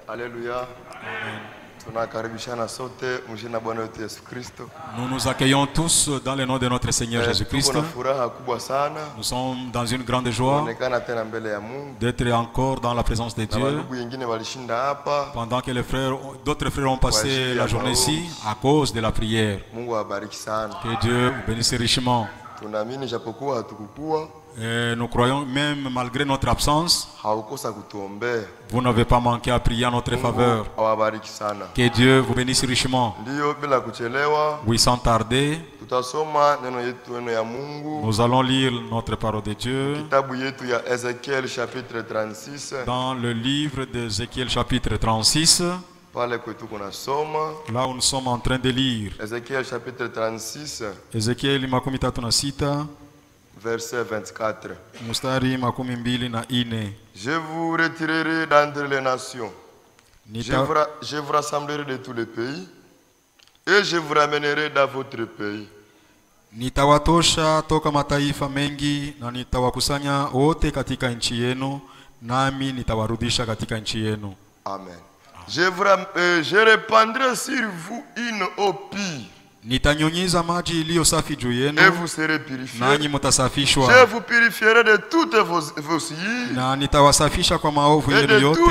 Alléluia. Nous nous accueillons tous dans le nom de notre Seigneur Jésus-Christ. Nous sommes dans une grande joie d'être encore dans la présence de Dieu. Pendant que d'autres frères ont passé la journée ici à cause de la prière. Que Dieu vous bénisse richement. Et nous croyons même malgré notre absence, vous n'avez pas manqué à prier en notre faveur. Que Dieu vous bénisse richement. Oui, sans tarder, nous allons lire notre parole de Dieu dans le livre d'Ézéchiel chapitre 36. Là où nous sommes en train de lire. Ézéchiel chapitre 36. Ézéchiel makumi tatu na sita. Verset 24. Mustari makumi mbili na ine. Je vous retirerai d'entre les nations. Je vous rassemblerai de tous les pays. Et je vous ramènerai dans votre pays. Nitawatosha toka mataifa mengi na nitawakusanya wote katika nchi yenu, nami nitawarudisha katika nchi yenu. Amen. Je répandrai sur vous une eau pure. Nitanyunyiza maji iliyo safi juu yenu, nanyi mtasafishwa. Je vous purifierai de toutes vos idoles, na nitawasafisha kwa maovu yenu yote,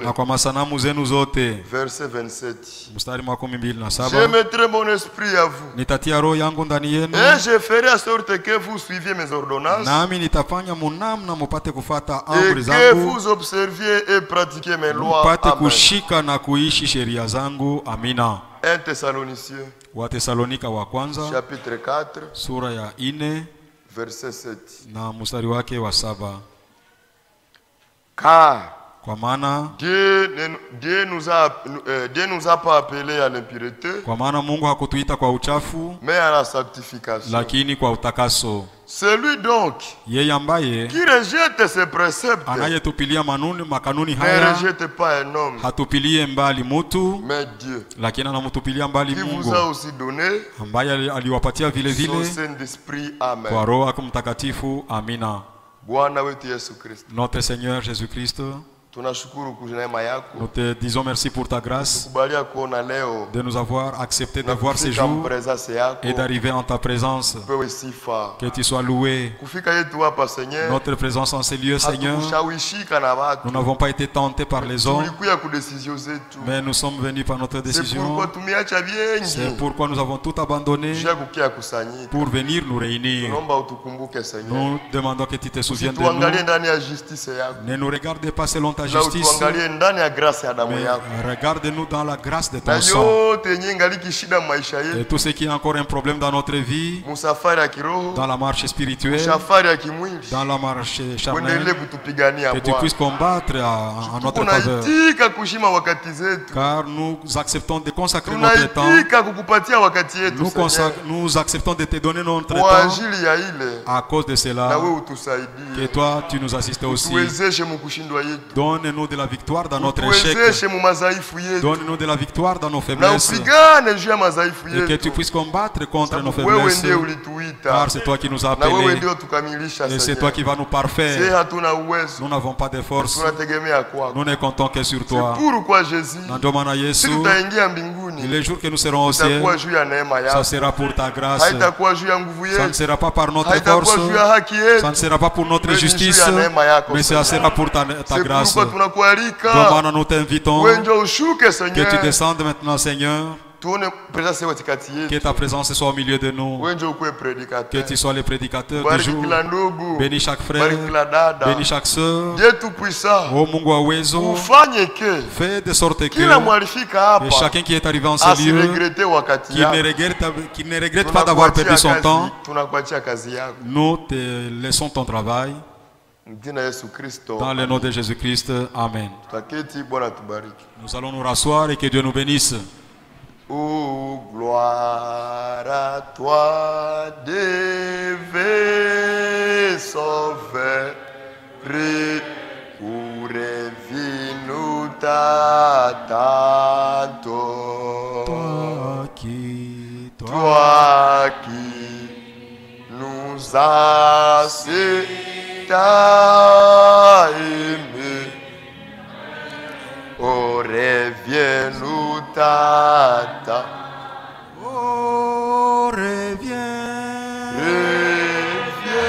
na kwa masanamu zenu zote. Verset 27. Mstari makumi mbili na saba. Je mettrai mon esprit à vous, nitatia roho yangu ndani yenu, et je ferai en sorte que vous suiviez mes ordonnances, nami nitafanya munamna mupate kufata amri zangu, et que vous observiez et pratiquiez mes lois. Mupate kushika na kuishi sheria zangu. Amina. 1 Thessaloniciens Wathesalonika wa kwanza chapitre 4 sura ya 4 verset 7. na mstari wake wa 7. Car kwa maana Dieu nous a pas appelés à l'impureté, kwa maana Mungu hakutuita kwa uchafu, mais à la sanctification. lakini kwa utakaso. Celui donc yeye ambaye qui rejette ses préceptes, anayetupilia makanuni ne haya, rejette pas un homme, hatupilie mbali mutu, mais Dieu, lakini anamtupilia mbali qui Mungu, vous a aussi donné ambaye aliwapatia vile son vile Saint-Esprit. Amen. kwa Roho Mtakatifu. Amina. Bwana wetu Yesu Kristo, Notre Seigneur Jésus-Christ, nous te disons merci pour ta grâce de nous avoir accepté de voir ces jours et d'arriver en ta présence. Que tu sois loué. Notre présence en ces lieux, Seigneur, nous n'avons pas été tentés par les hommes, mais nous sommes venus par notre décision. C'est pourquoi nous avons tout abandonné pour venir nous réunir. Nous demandons que tu te souviennes de nous. Ne nous regarde pas selon ta justice, mais regarde-nous dans la grâce de ton sang. Et tout ce qui est encore un problème dans notre vie, dans la marche spirituelle, dans la marche charnelle, que tu puisses combattre en notre faveur, car nous acceptons de consacrer notre temps. Nous acceptons de te donner notre temps à cause de cela. Que toi tu nous assistes aussi. Donne-nous de la victoire dans notre échec. Donne-nous de la victoire dans nos faiblesses. Et que tu puisses combattre contre nos faiblesses. Car c'est toi qui nous as appelés. Et c'est toi qui vas nous parfaire. Nous n'avons pas de force. Nous ne comptons que sur toi. Et les jours que nous serons au ciel, ça sera pour ta grâce. Ça ne sera pas par notre force. Ça ne sera pas pour notre justice. Mais ça sera pour ta grâce. Donc nous t'invitons que tu descendes maintenant, Seigneur. Que ta présence soit au milieu de nous. Que tu sois le prédicateur du jour. Bénis chaque frère. Bénis chaque soeur. Oh Mungu wa uwezo, fais de sorte que chacun qui est arrivé en ce lieu, qui ne regrette pas d'avoir perdu son temps, nous te laissons ton travail. Dans le nom de Jésus-Christ, Amen. Nous allons nous rasseoir et que Dieu nous bénisse. Oh, gloire à toi, Dieu Sauveur, pour nous t'attendons. Toi qui nous as t'as aimé Oh, reviens-nous, Tata. Oh, reviens. Reviens,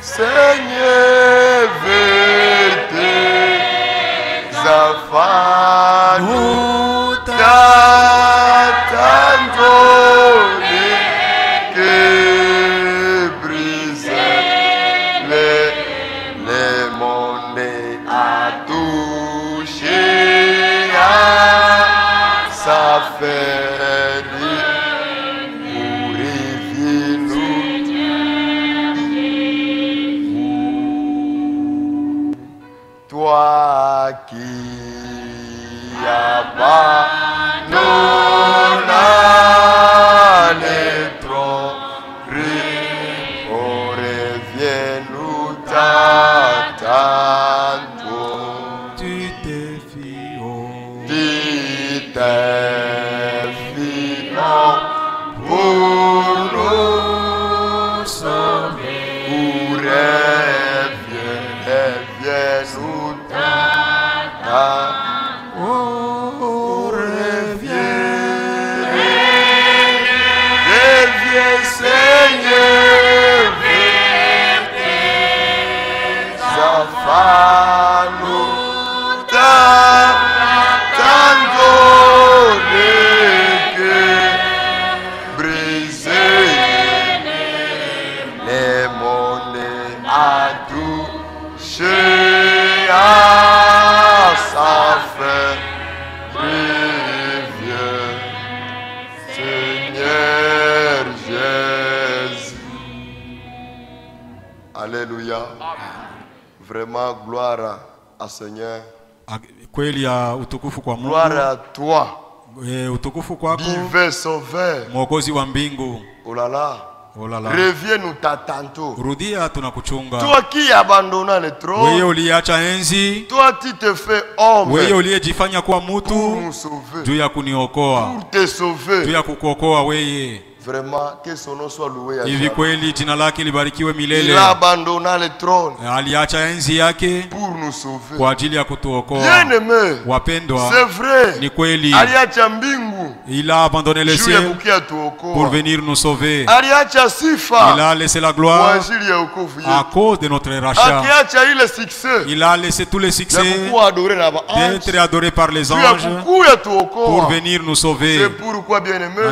Seigneur, vers tes enfants. Nous t'attendons que briser les monnaies à toucher à sa fête. Toi qui abandonnes les trônes, oh, reviens-nous, t'attendons. Tu t'es fié, Tu t'es fié pour nous sauver. Pour reviens-nous, oh, reviens, reviens, Seigneur, vers tes enfants, nous t'attendons que briser les monnaies à toucher à sa fin. Reviens, Seigneur Jésus. Alléluia. Vraiment, gloire à Seigneur. Gloire à toi. Divin Sauveur. Oh là là. Reviens, nous t'attendons. Toi qui abandonnes le trône, toi qui te fais homme pour nous sauver, pour te sauver. Vraiment, que son nom soit loué à Dieu. Il a abandonné le trône pour nous sauver. Bien aimé, c'est vrai. Il a abandonné les cieux pour venir nous sauver. Il a laissé la gloire à cause de notre rachat. Il a laissé tous les succès d'être adoré par les anges pour venir nous sauver. C'est pourquoi, bien aimé,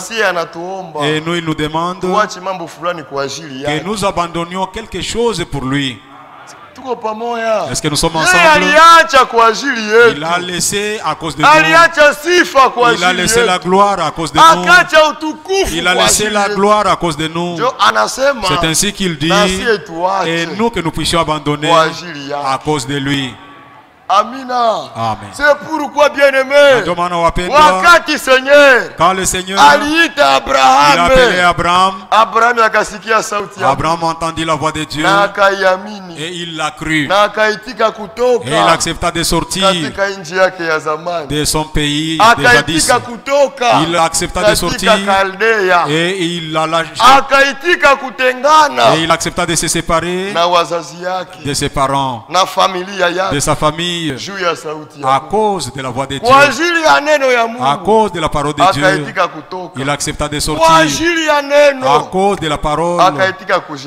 et nous, il nous demande que nous abandonnions quelque chose pour lui. Est-ce que nous sommes ensemble? Il a laissé à cause de nous. Il a laissé la gloire à cause de nous. Il a laissé la gloire à cause de nous. C'est ainsi qu'il dit. Et nous que nous puissions abandonner à cause de lui. Amina. Amen. C'est pourquoi, bien aimé, quand le Seigneur il a appelé Abraham, Abraham entendit la voix de Dieu et il l'a cru. Et il accepta de sortir de son pays de jadis. Il accepta de sortir et il a lâché. Et il accepta de se séparer de ses parents, de sa famille, à cause de la voix de Dieu, à cause de la parole de Dieu. Il accepta de sortir à cause de la parole.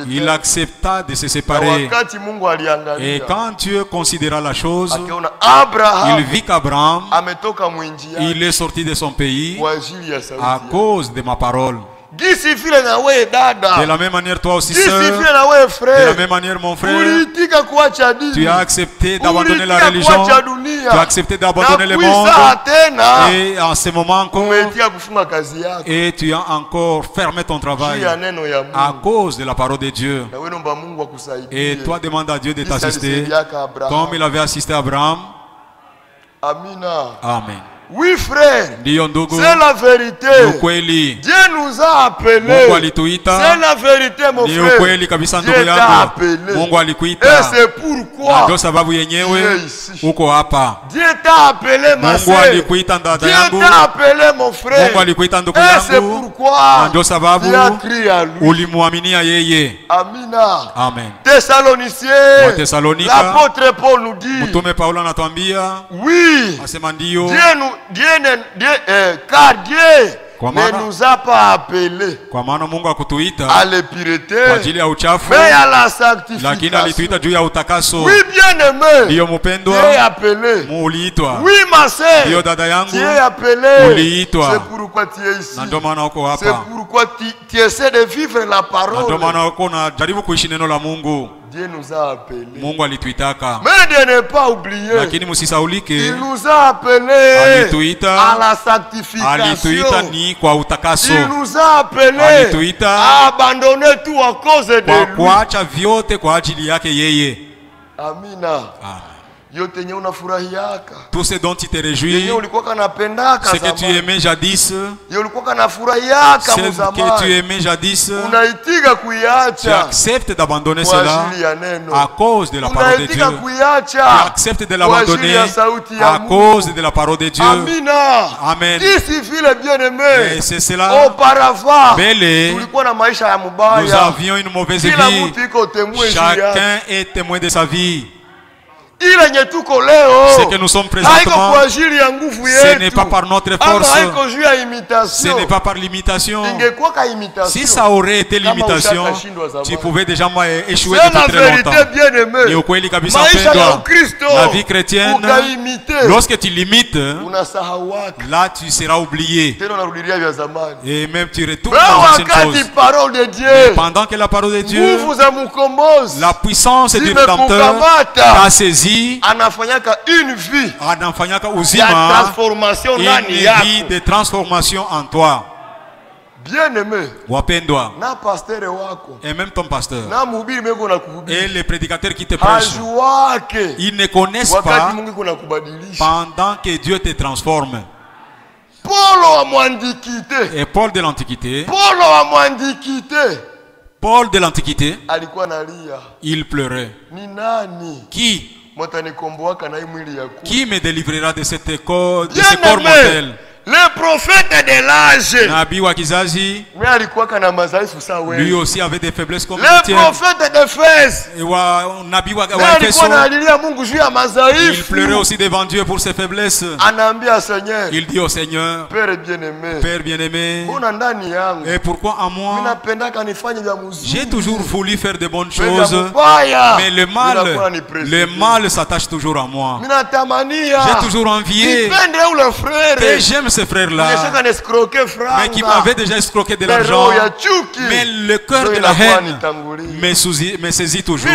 Il accepta de se séparer. Et quand Dieu considéra la chose, il vit qu'Abraham, il est sorti de son pays à cause de ma parole. De la même manière, toi aussi, sœur, de la même manière, mon frère, tu as accepté d'abandonner la religion, tu as accepté d'abandonner le monde, et en ce moment encore, et tu as encore fermé ton travail à cause de la parole de Dieu. Et toi, demande à Dieu de t'assister, comme il avait assisté Abraham. Amina. Amen. Oui frère, c'est la vérité. Dieu nous a appelés. C'est la vérité mon frère. Dieu t'a appelé. Et c'est pourquoi Dieu est ici. Dieu t'a appelé ma soeur. Dieu t'a appelé mon frère. Et c'est pourquoi Dieu a crié à lui. Amina. Amen. Thessaloniciens, l'apôtre Paul nous dit, oui, car Dieu ne nous a pas appelés à l'impureté, mais à la sanctification. Oui, bien-aimé, Dieu est appelé. Oui, ma soeur, Dieu est appelé. C'est pourquoi tu es ici. C'est pourquoi tu essaies de vivre la parole. Dieu nous a appelés. Mais de ne pas oublier, il nous a appelés à la sanctification. Il nous a appelés à abandonner tout à cause de lui. Amina. Tout ce dont tu te réjouis, ce que tu aimais jadis, ce que tu aimais jadis, tu acceptes d'abandonner cela à cause de la parole de Dieu. Tu acceptes de l'abandonner à cause de la parole de Dieu. Amen. Et c'est cela. Auparavant, nous avions une mauvaise vie. Chacun est témoin de sa vie. Ce que nous sommes présentement, ce n'est pas par notre force, ce n'est pas par l'imitation. Si ça aurait été l'imitation, tu pouvais déjà échouer depuis très longtemps. La vie chrétienne, lorsque tu l'imites, là tu seras oublié. Et même tu retournes dans l'ancienne chose. Mais pendant que la parole de Dieu, la puissance du Rédempteur t'a saisi, anafanyaka une vie de transformation en toi. Bien-aimé, et même ton pasteur et les prédicateurs qui te prêchent, ils ne connaissent pas pendant que Dieu te transforme. Et Paul de l'Antiquité, il pleurait. Qui me délivrera de ce corps mortel? Le prophète de l'âge, Nabii wa kizazi, lui aussi avait des faiblesses comme le prophète d'Éphèse, il pleurait aussi devant Dieu pour ses faiblesses. Il dit au Seigneur, Père bien-aimé, et pourquoi à moi? J'ai toujours voulu faire de bonnes choses, mais le mal s'attache toujours à moi. J'ai toujours envié que j'aime ce frère-là, mais qui m'avait déjà escroqué de l'argent. Mais le cœur de la haine me saisit toujours.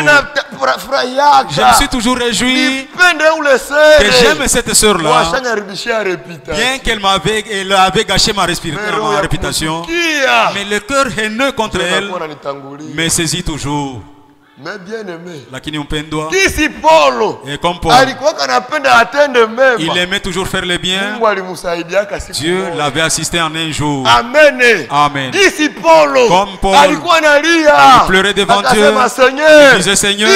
Je me suis toujours réjoui que j'aime cette sœur-là, bien qu'elle avait gâché ma réputation. Mais le cœur haineux contre elle me saisit toujours. Mais bien aimé, et comme Paul, il aimait toujours faire le bien. Dieu l'avait assisté en un jour. Amen. Amen. Comme Paul, il pleurait devant Dieu. Il disait, Seigneur,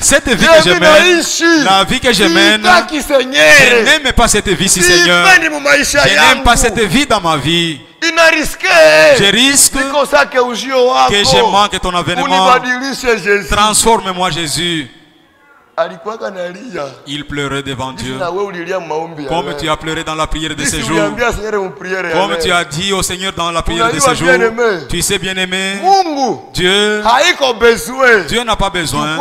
cette vie que je mène, la vie que je mène, je n'aime pas cette vie-ci, Seigneur. Je n'aime pas cette vie dans ma vie. Je risque que je manque ton avènement. Transforme-moi, Jésus. Il pleurait devant Dieu, comme tu as pleuré dans la prière de ces jours, comme tu as dit au Seigneur dans la prière de ces jours. Tu sais, bien-aimé, Dieu n'a pas besoin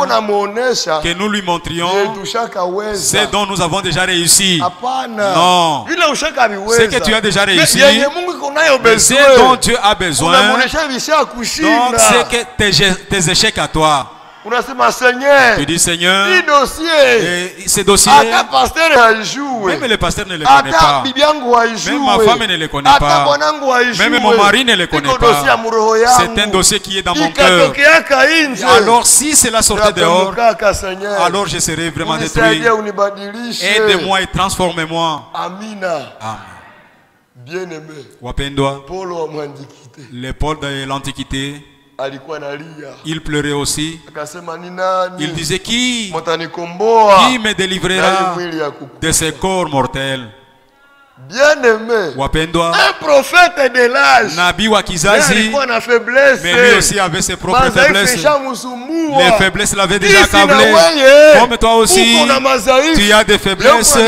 que nous lui montrions ce dont nous avons déjà réussi. Non, ce que tu as déjà réussi, ce dont Dieu a besoin, donc c'est que tes échecs à toi. Tu dis Seigneur, et ces dossiers, même les pasteurs ne les connaissent pas, même ma femme ne les connaît pas, même mon mari ne les connaît pas. C'est un dossier qui est dans mon cœur. Alors si cela sortait dehors, alors je serais vraiment détruit. Aide-moi et transformez-moi. Amen. Bien-aimé, Wapendwa, les Paul de l'Antiquité, il pleurait aussi. Il disait qui me délivrera de ces corps mortels? Bien-aimé, un prophète de l'âge, Nabi wa kizazi, mais lui aussi avait ses propres faiblesses. Les faiblesses l'avaient déjà accablé. Comme toi aussi, tu as des faiblesses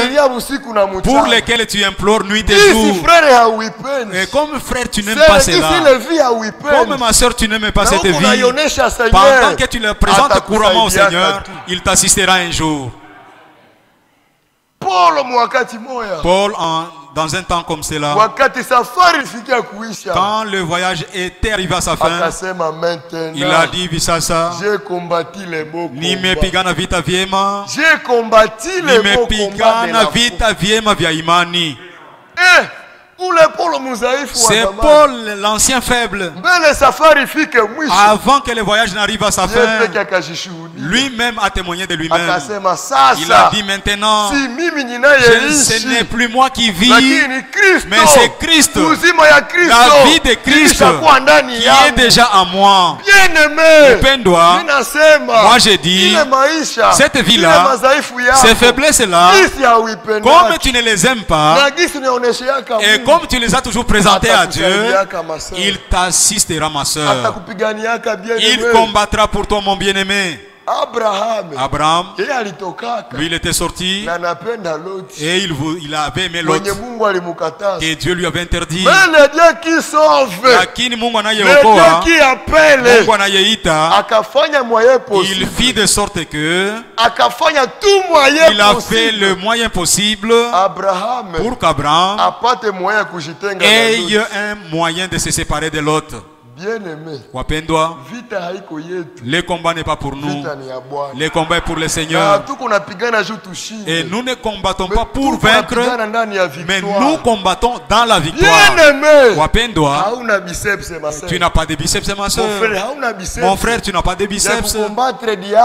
pour lesquelles tu implores nuit et jour. Et comme frère, tu n'aimes pas cela. Comme ma soeur, tu n'aimes pas cette vie. Pendant que tu le présentes couramment au Seigneur, il t'assistera un jour. Paul, dans un temps comme cela, quand le voyage était arrivé à sa fin, il a dit Visasa, j'ai combattu les beaux combats. Nimepigana vita vyema, J'ai combattu les beaux combats. Nimepigana vita vyema vya imani. C'est Paul l'ancien faible. Avant que le voyage n'arrive à sa fin, lui-même a témoigné de lui-même. Il a dit maintenant, ce n'est plus moi qui vis, mais c'est Christ, la vie de Christ qui est déjà en moi. Moi j'ai dit, cette vie-là, ces faiblesses-là, comme tu ne les aimes pas, et comme tu les as toujours présentées à Dieu, il t'assistera, ma soeur. Il combattra pour toi, mon bien-aimé. Abraham, lui il était sorti et il avait aimé l'autre que Dieu lui avait interdit. Mais le Dieu qui sauve, le Dieu qui appelle, il fit de sorte que il a fait le moyen possible pour qu'Abraham ait un moyen de se séparer de l'autre. Bien-aimé, Wapendwa, le combat n'est pas pour nous. Le combat est pour le Seigneur. Et nous ne combattons pas pour vaincre, mais nous combattons dans la victoire. Wapendwa, tu n'as pas de biceps, ma soeur. Mon frère, tu n'as pas de biceps.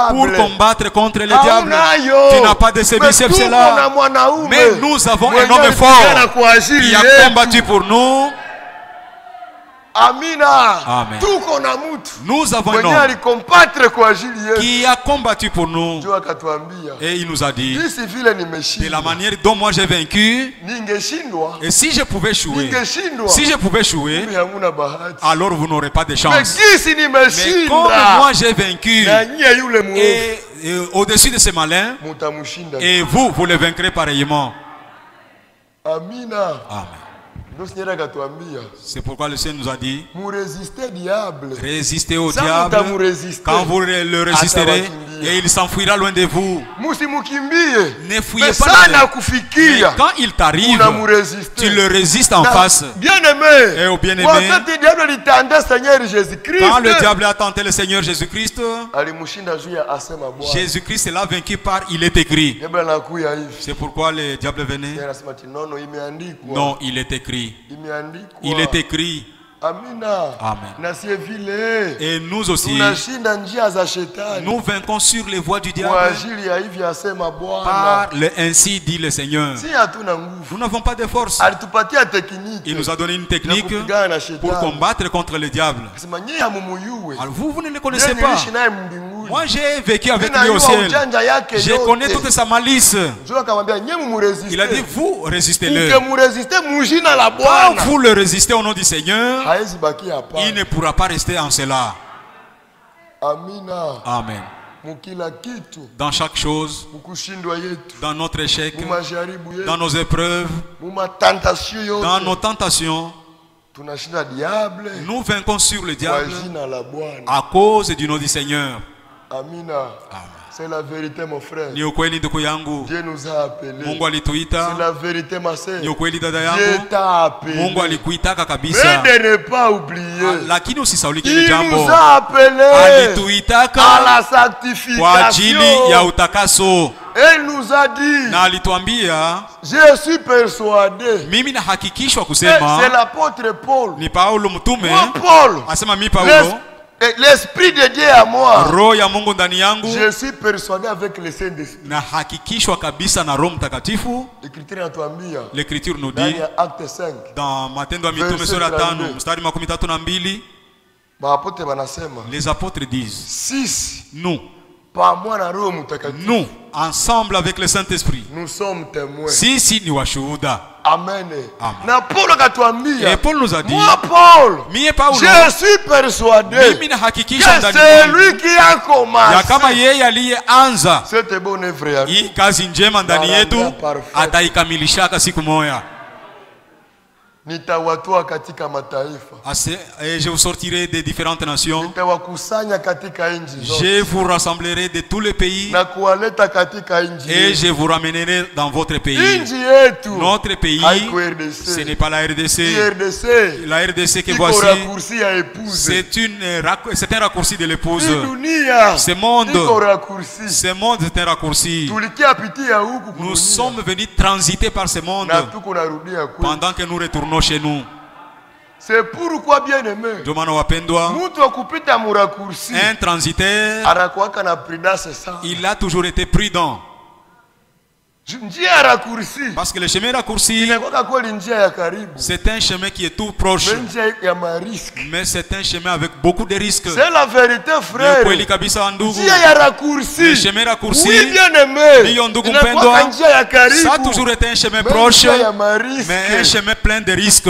Pour combattre contre le diable, tu n'as pas de ces biceps-là. Mais nous avons un homme fort qui a combattu pour nous. Amina. Amen. Nous avons un homme qui a combattu pour nous. Et il nous a dit, de la manière dont moi j'ai vaincu, et si je pouvais échouer, alors vous n'aurez pas de chance. Mais comme moi j'ai vaincu, et au-dessus de ces malins, et vous le vaincrez pareillement. Amina. Amen. C'est pourquoi le Seigneur nous a dit, résistez au diable. Quand vous le résisterez, et il s'enfuira loin de vous. Ne fuyez pas. Mais quand il t'arrive, tu le résistes en face. Bien-aimé, et au bien-aimé, quand le diable a tenté le Seigneur Jésus-Christ, Jésus-Christ l'a vaincu par il est écrit. C'est pourquoi le diable venait. Non, il est écrit. Il est écrit. Amen. Et nous aussi, nous vaincons sur les voies du diable par le ainsi dit le Seigneur. Nous n'avons pas de force. Il nous a donné une technique pour combattre contre le diable. Alors vous ne le connaissez pas. Moi j'ai vécu avec lui au ciel. Je connais toute sa malice. Il a dit vous résistez-le. Quand vous le résistez au nom du Seigneur, il ne pourra pas rester en cela. Amen. Dans chaque chose, dans notre échec, dans nos épreuves, dans nos tentations, nous vainquons sur le diable à cause du nom du Seigneur. Amen. C'est la vérité, mon frère. Ni ukweli ndugu yangu. Dieu nous a appelés. Mungu alituita. C'est la vérité, ma sœur. Ni ukweli dada yangu. Dieu t'a appelé. Mungu alikuitaka kabisa. Mais de ne pas oublier. Lakini usisaulike ile jambo. Il nous a appelés. Alituitaka à la sanctification. Kwa ajili ya utakaso. Et il nous a dit. Na alituambia. Je suis persuadé. Mimi nahakikishwa kusema. C'est l'apôtre Paul. Ni Paulo mtume. Paul. Asema mi Paulo. L'esprit de Dieu à moi. Roho ya Mungu ndani yangu. Je suis persuadé avec le Saint-Esprit. Na hakikishwa kabisa na Roho Mtakatifu. L'Écriture nous dit dans Matendo ya Mitume sura 5 mstari 32 les apôtres disent nous ensemble avec le Saint-Esprit nous sommes témoins. Sisi ni washuhuda. Amen. Et Paul nous a dit, moi Paul, je suis persuadé que c'est lui qui a commencé cette bonne œuvre. Hii kazi njema ndani yetu ataikamilishaka siku moja. Nitawatoa katika mataifa. Et je vous sortirai des différentes nations. Nitawakusanya katika nchi zote. Je vous rassemblerai de tous les pays. Na kuwaleta katika nchi. Et je vous ramènerai dans votre pays. Nchi yetu. Notre pays. Ce n'est pas la RDC. La RDC que voici. C'est un raccourci de l'épouse. Ce monde. Ce monde est un raccourci. Nous sommes venus transiter par ce monde. Pendant que nous retournons chez nous. C'est pourquoi, bien aimé, un transitaire, il a toujours été prudent. Parce que le chemin raccourci, c'est un chemin qui est tout proche. Mais c'est un chemin avec beaucoup de risques. C'est la vérité, frère. Le chemin raccourci, ça a toujours été un chemin proche, mais un chemin plein de risques.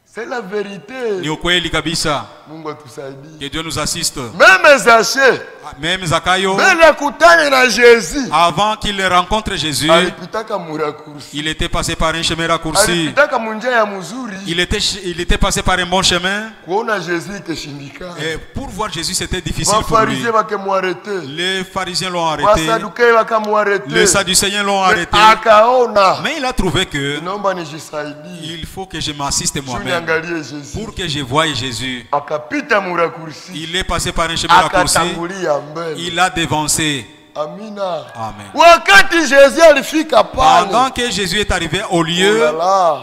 C'est la vérité. Que Dieu nous assiste. Même Zakayo, avant qu'il rencontre Jésus, il était passé par un chemin raccourci. Il était passé par un bon chemin. Et pour voir Jésus, c'était difficile pour lui. Les pharisiens l'ont arrêté. Les sadducéens l'ont arrêté. Mais il a trouvé que il faut que je m'assiste moi-même pour que je voie Jésus. Il est passé par un chemin raccourci. Il a dévancé. Amina. Amen. Pendant que Jésus est arrivé au lieu,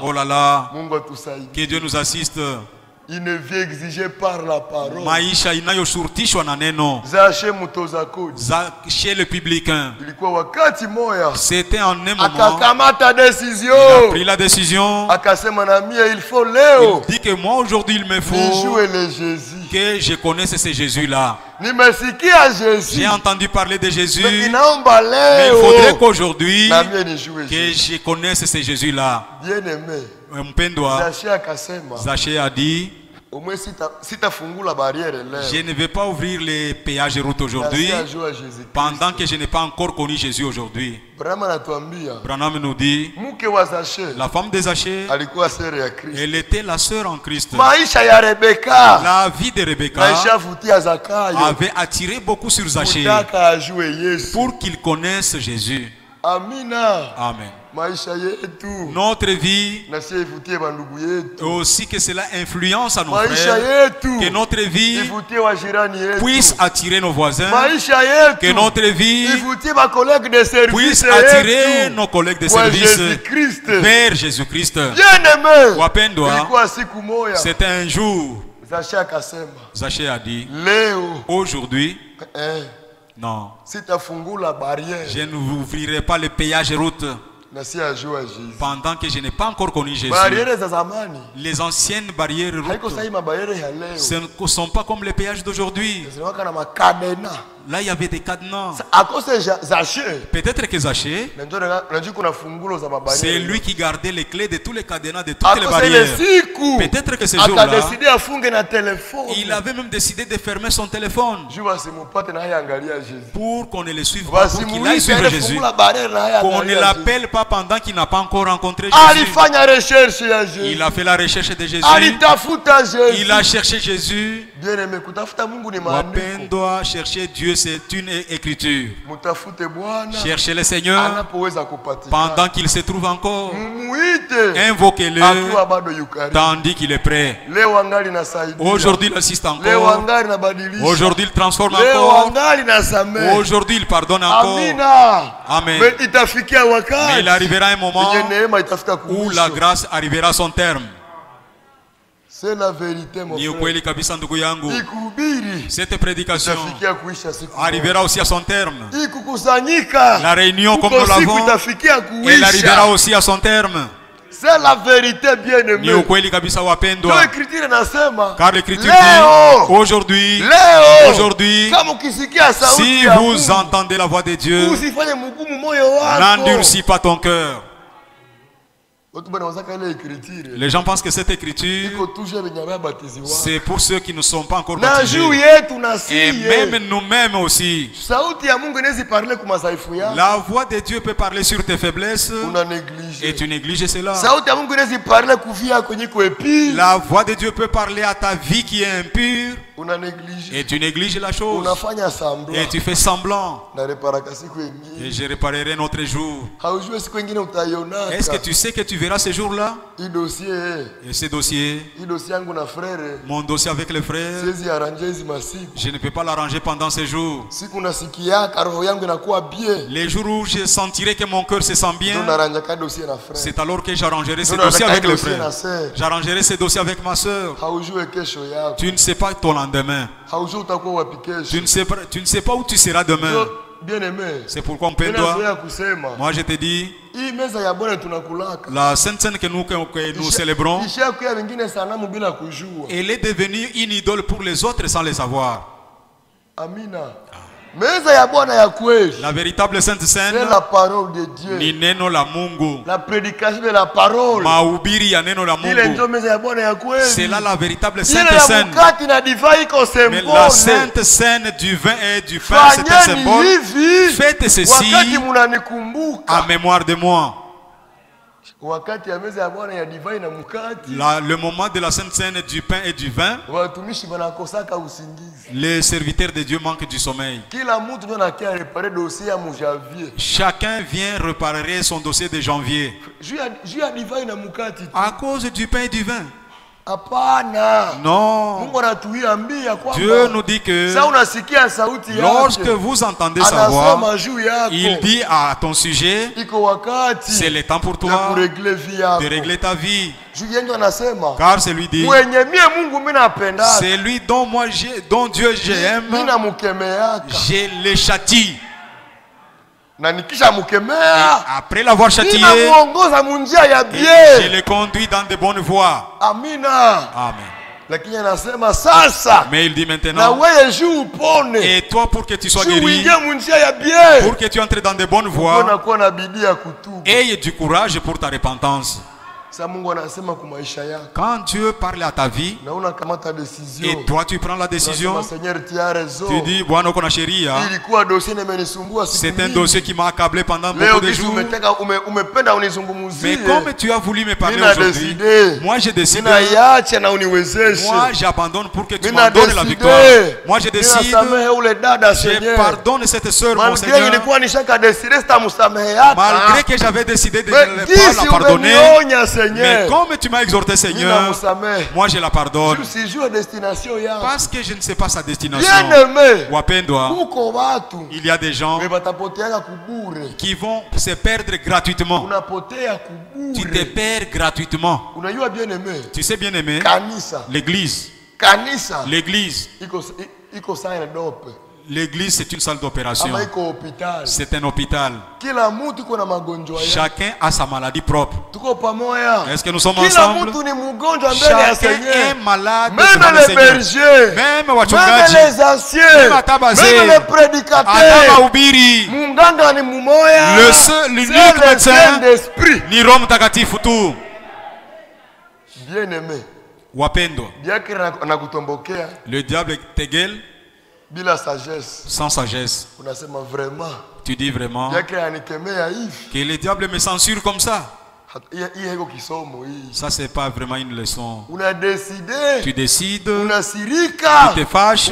oh là là, que Dieu nous assiste. Une vie exigée par la parole. Maisha inayoshurutishwa na neno. Chez le publicain. C'était en un moment. Il a pris la décision. Il dit que moi aujourd'hui il me faut que je connaisse ce Jésus-là. J'ai entendu parler de Jésus. Mais il faudrait qu'aujourd'hui que je connaisse ce Jésus-là. Zaché a dit, je ne vais pas ouvrir les péages de route aujourd'hui pendant que je n'ai pas encore connu Jésus aujourd'hui. Branham nous dit, la femme de Zaché, elle était la sœur en Christ. La vie de Rebecca avait attiré beaucoup sur Zaché pour qu'il connaisse Jésus. Amen. Notre vie, aussi que cela influence à nos frères, que notre vie puisse attirer nos voisins, que notre vie puisse attirer nos collègues de service vers Jésus-Christ. C'était un jour, Zaché a dit, aujourd'hui, non, je ne vous ouvrirai pas le péage de route pendant que je n'ai pas encore connu Jésus. Les anciennes barrières route, ce ne sont pas comme les péages d'aujourd'hui. Là, il y avait des cadenas. Peut-être que Zaché, c'est lui qui gardait les clés de tous les cadenas, de toutes les barrières. Peut-être que ce jour-là, il avait même décidé de fermer son téléphone pour qu'on ne le suive pas, pour qu'il aille suivre Jésus. Qu'on ne l'appelle pas pendant qu'il n'a pas encore rencontré Jésus. Il a fait la recherche de Jésus. Il a cherché Jésus. Bien-aimé, kutafuta Mungu ni maandiko. Wapendwa, chercher Dieu c'est une écriture. Mutafute Bwana. Cherchez le Seigneur anapoweza kupatikana. Pendant qu'il se trouve encore. Mumuite. Invoquez-le akiwa bado yukari. Tandis qu'il est prêt. Leo angali nasaidia. Aujourd'hui il assiste encore. Leo angali nabadilisha. Aujourd'hui il transforme Leo encore. Angali nasamehe. Aujourd'hui il pardonne encore. Amina. Amen. Mais itafikia wakati. Mais il arrivera un moment neema itafika où la grâce arrivera à son terme. C'est la vérité, mon frère. Cette prédication arrivera aussi à son terme. La réunion comme nous l'avons, elle arrivera aussi à son terme. C'est la vérité, bien-aimé. Car l'écriture dit aujourd'hui, si vous entendez la voix de Dieu, n'endurcis pas ton cœur. Les gens pensent que cette écriture, c'est pour ceux qui ne sont pas encore baptisés. Et même nous-mêmes aussi. La voix de Dieu peut parler sur tes faiblesses. Et tu négliges cela. La voix de Dieu peut parler à ta vie qui est impure. Et tu négliges la chose. Et tu fais semblant. Et je réparerai notre jour. Est-ce que tu sais que tu verras ce jour-là? Et ce dossier, mon dossier avec les frères, je ne peux pas l'arranger pendant ces jours. Les jours où je sentirai que mon cœur se sent bien, c'est alors que j'arrangerai ce dossier avec les frères. J'arrangerai ce dossier avec ma soeur. Tu ne sais pas ton lendemain. Tu ne sais pas où tu seras demain. C'est pourquoi on peut doit. Moi je te dis, la Sainte Seine que nous célébrons, elle est devenue une idole pour les autres sans le savoir. Amina. La véritable Sainte Seine, c'est la parole de Dieu. Ni neno la Mungu. La prédication de la parole. Mahubiri ya neno la Mungu. C'est là la véritable Sainte Seine. Mais la Sainte Seine du vin et du pain, c'est un symbole. Faites ceci en mémoire de moi. Le moment de la Sainte Seine du pain et du vin, les serviteurs de Dieu manquent du sommeil. Chacun vient réparer son dossier de janvier à cause du pain et du vin. Non. Dieu nous dit que lorsque vous entendez sa voix, il dit à ton sujet, c'est le temps pour toi de régler ta vie. Car c'est lui dit, c'est lui dont Dieu j'aime, je le châtie. Après l'avoir châtié, je le conduis dans de bonnes voies. Amina. Amen. Mais il dit maintenant, et toi pour que tu sois guéri, pour que tu entres dans de bonnes voies, aie du courage pour ta repentance. Quand Dieu parle à ta vie et toi tu prends la décision, tu dis Bwana uko na sheria, c'est un dossier qui m'a accablé pendant beaucoup de jours, mais comme tu as voulu me parler aujourd'hui, moi j'ai décidé, moi j'abandonne pour que tu m'en donnes la victoire. Moi je décide, je pardonne cette soeur, mon Seigneur, malgré que j'avais décidé de ne pas la pardonner. Mais comme tu m'as exhorté, Seigneur, moi je la pardonne. Parce que je ne sais pas sa destination. Il y a des gens qui vont se perdre gratuitement. Tu te perds gratuitement. Tu sais, bien aimé, l'église. L'église. L'église, c'est une salle d'opération. C'est un hôpital. Chacun a sa maladie propre. Est-ce que nous sommes ensemble? Chacun est malade devant le Seigneur. Même wachungaji, même les prédicateurs, l'unique médecin ni Roho Mtakatifu tu. Bien-aimé, wapendwa, le diable te gueule sans sagesse. Tu dis vraiment que le diable me censure comme ça. Ça, c'est pas vraiment une leçon. Tu décides, tu te fâches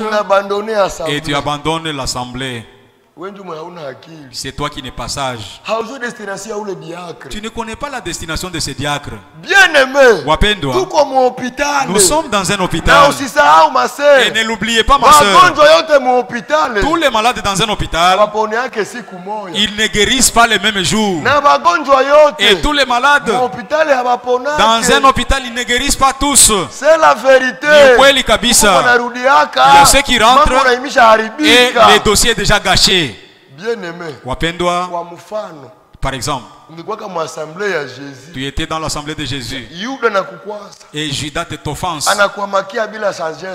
et tu abandonnes l'assemblée. C'est toi qui n'es pas sage. Tu ne connais pas la destination de ces diacres. Bien-aimé, nous sommes dans un hôpital. Et ne l'oubliez pas, ma soeur. Tous les malades dans un hôpital, ils ne guérissent pas les mêmes jours. Et tous les malades dans un hôpital, ils ne guérissent pas tous. C'est la vérité. Il y a ceux qui rentrent et le dossier est déjà gâché. Bien-aimé, par exemple, tu étais dans l'assemblée de Jésus et Judas t'offense.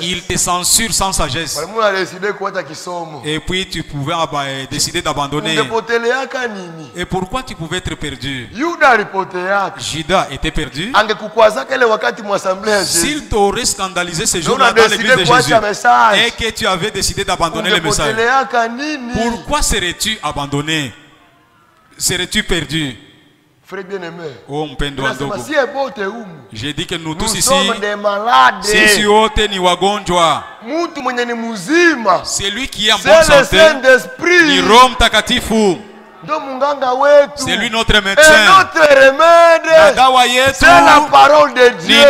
Il te censure sans sagesse. Et puis tu pouvais décider d'abandonner. Et pourquoi tu pouvais être perdu? Judas était perdu. S'il t'aurait scandalisé ce jour-là dans l'église de Jésus et que tu avais décidé d'abandonner le message, pourquoi serais-tu abandonné? Serais-tu perdu? Frère bien-aimé, oh, j'ai dit que nous tous ici, c'est lui qui est en bonne santé, ni Rome takatifu. C'est lui notre médecin. Et notre remède, c'est la parole de Dieu.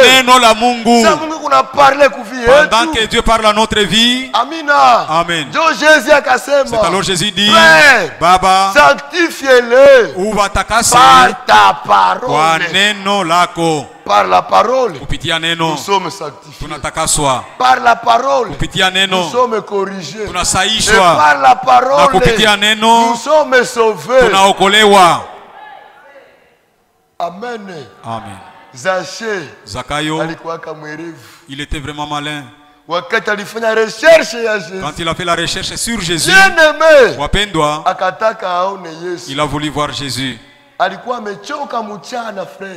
Pendant que Dieu parle à notre vie, Amen. C'est alors Jésus dit, Baba, sanctifie-le par ta parole. Par la parole, nous sommes sanctifiés. Par la parole, nous sommes corrigés. Et par la parole, nous sommes sauvés. Amen. Amen. Zachée, il était vraiment malin. Quand il a fait la recherche sur Jésus, il a voulu voir Jésus.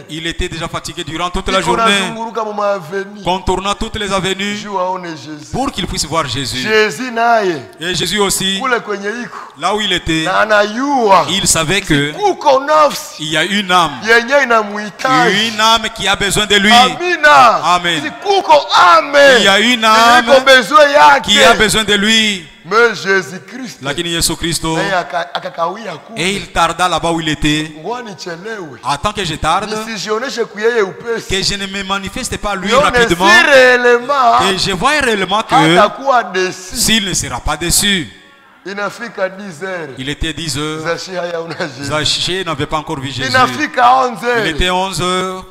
Il était déjà fatigué durant toute la journée, contournant toutes les avenues pour qu'il puisse voir Jésus. Et Jésus aussi, là où il était, il savait que il y a une âme qui a besoin de lui. Amen. Il y a une âme qui a besoin de lui. Mais Jésus-Christ, et il tarda là-bas où il était. Attends que je tarde, que je ne me manifeste pas lui rapidement, et je vois réellement que s'il ne sera pas déçu. Il était 10 heures. Zachée n'avait pas encore vu Jésus. Il était 11 heures.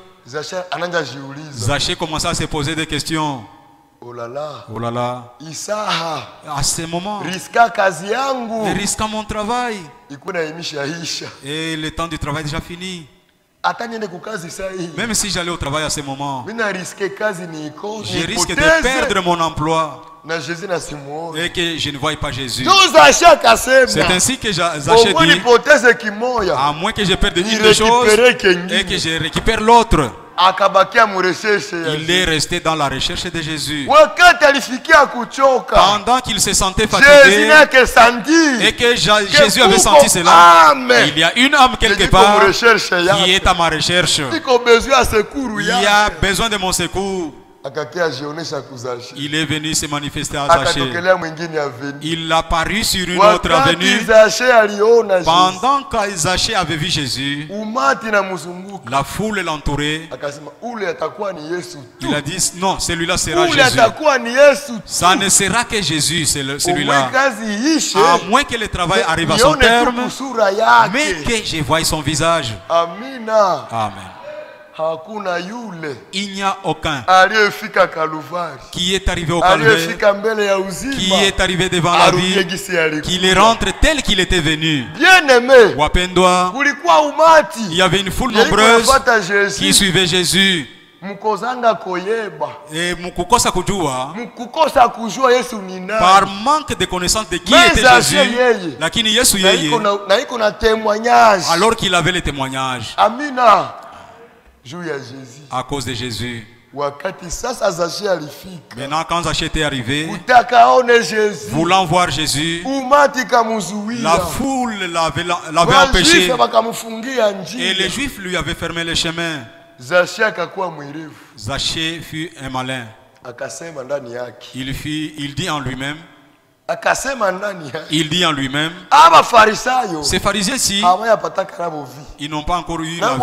Zachée commençait à se poser des questions. Oh là là. Oh là là. À ce moment, je risque mon travail. Et le temps du travail est déjà fini. Même si j'allais au travail à ce moment, je risque de perdre mon emploi et que je ne voie pas Jésus. C'est ainsi que Zachée dit, à moins que je perde une des choses et que je récupère l'autre. Il est resté dans la recherche de Jésus. Pendant qu'il se sentait fatigué et que Jésus avait senti cela, il y a une âme quelque part qui est à ma recherche. Il y a besoin de mon secours. Il est venu se manifester à Zachée. Il a paru sur une autre avenue. Pendant que Zachée avait vu Jésus, la foule l'entourait. Il a dit non, celui-là sera Jésus. Ça ne sera que Jésus, celui-là. À moins que le travail arrive à son terme, mais que je voie son visage. Amen. Il n'y a aucun qui est arrivé au Calvaire, qui est arrivé devant la vie, qui le rentre tel qu'il était venu. Bien-aimé, il y avait une foule nombreuse qui suivait Jésus. Et par manque de connaissance de qui était Jésus, alors qu'il avait le témoignage. À cause de Jésus, Maintenant, quand Zachée était arrivé, voulant voir Jésus, la foule l'avait empêché. Et les Juifs lui avaient fermé le chemin. Zachée fut un malin. Il dit en lui-même, ces pharisiens-ci, ils n'ont pas encore eu la vie.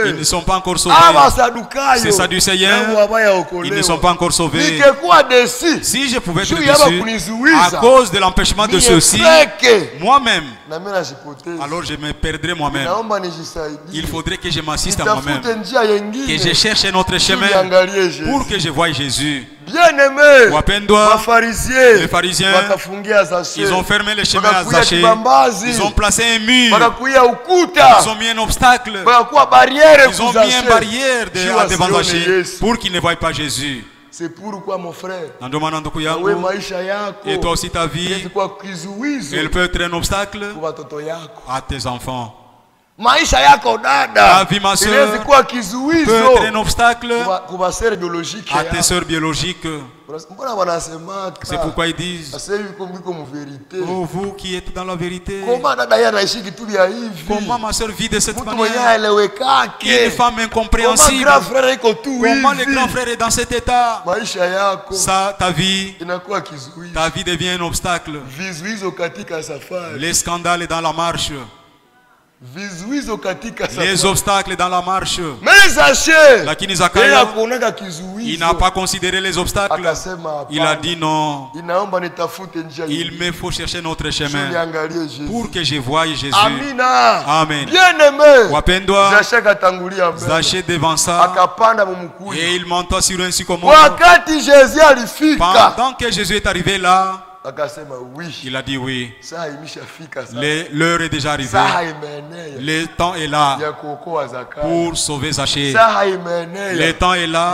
Ils ne sont pas encore sauvés. Ces sadducéens, ils ne sont pas encore sauvés. Si je pouvais être déçu à cause de l'empêchement de ceux-ci, moi-même, alors je me perdrais moi-même. Il faudrait que je m'assiste à moi-même, que je cherche un autre chemin pour que je voie Jésus. Bien-aimé, les pharisiens, ils ont fermé le chemin à Zachée. Ils ont placé un mur. Ils ont mis un obstacle. Ils ont mis une barrière devant Zachée pour qu'il ne voie pas Jésus. C'est pourquoi, mon frère, et toi aussi ta vie, elle peut être un obstacle à tes enfants. Ta vie, ma soeur, peut être un obstacle à tes soeurs biologiques. C'est pourquoi ils disent, oh, vous qui êtes dans la vérité, comment ma soeur vit de cette manière? Une femme incompréhensible. Comment le grand frère est dans cet état? Ça, ta vie devient un obstacle. Les scandales dans la marche. Les obstacles dans la marche. Lakini Zakaria, il n'a pas considéré les obstacles. Il a dit non. Il me faut chercher notre chemin pour que je voie Jésus. Amen. Wapendwa, Zachée devança et il monta sur un sycomore. Pendant que Jésus est arrivé là, il a dit oui. L'heure est déjà arrivée. Le temps est là pour sauver Zachée. Le temps est là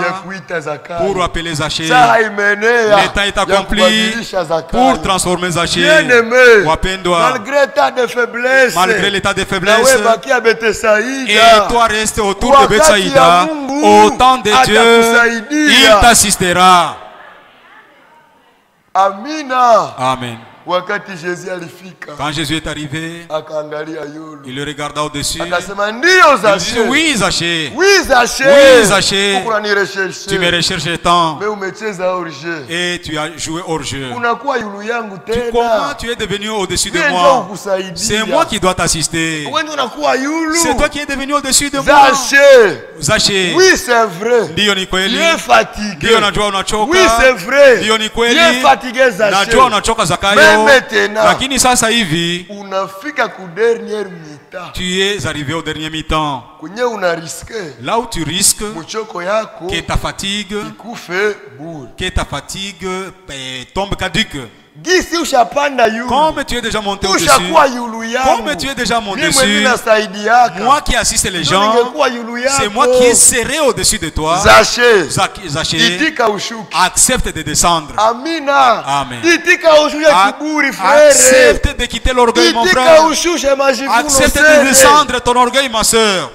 pour appeler Zachée. Le temps est accompli pour transformer Zachée. Malgré l'état de faiblesse, et toi restes autour de Bethsaïda, au temps de Dieu, il t'assistera. Amen. Quand Jésus est arrivé, il le regarda au-dessus. Il dit, oui, Zachée. Oui, Zachée. Tu me recherches tant. Et tu as joué hors jeu. Comment tu es devenu au-dessus de moi? C'est moi qui dois t'assister. C'est toi qui es devenu au-dessus de moi. Zachée. Oui, c'est vrai. Il est fatigué. Oui, c'est vrai. Il est fatigué, Zachée. Lakini sasa hivi tu es arrivé au dernier mi-temps. Là où tu risques que ta fatigue tombe caduque. Comme tu es déjà monté au-dessus, comme tu es déjà monté dessus, moi qui assiste les gens, c'est moi qui serai au-dessus de toi. Zachée, accepte de descendre. Amen. Accepte de quitter l'orgueil, mon frère. Accepte de descendre ton orgueil, ma soeur.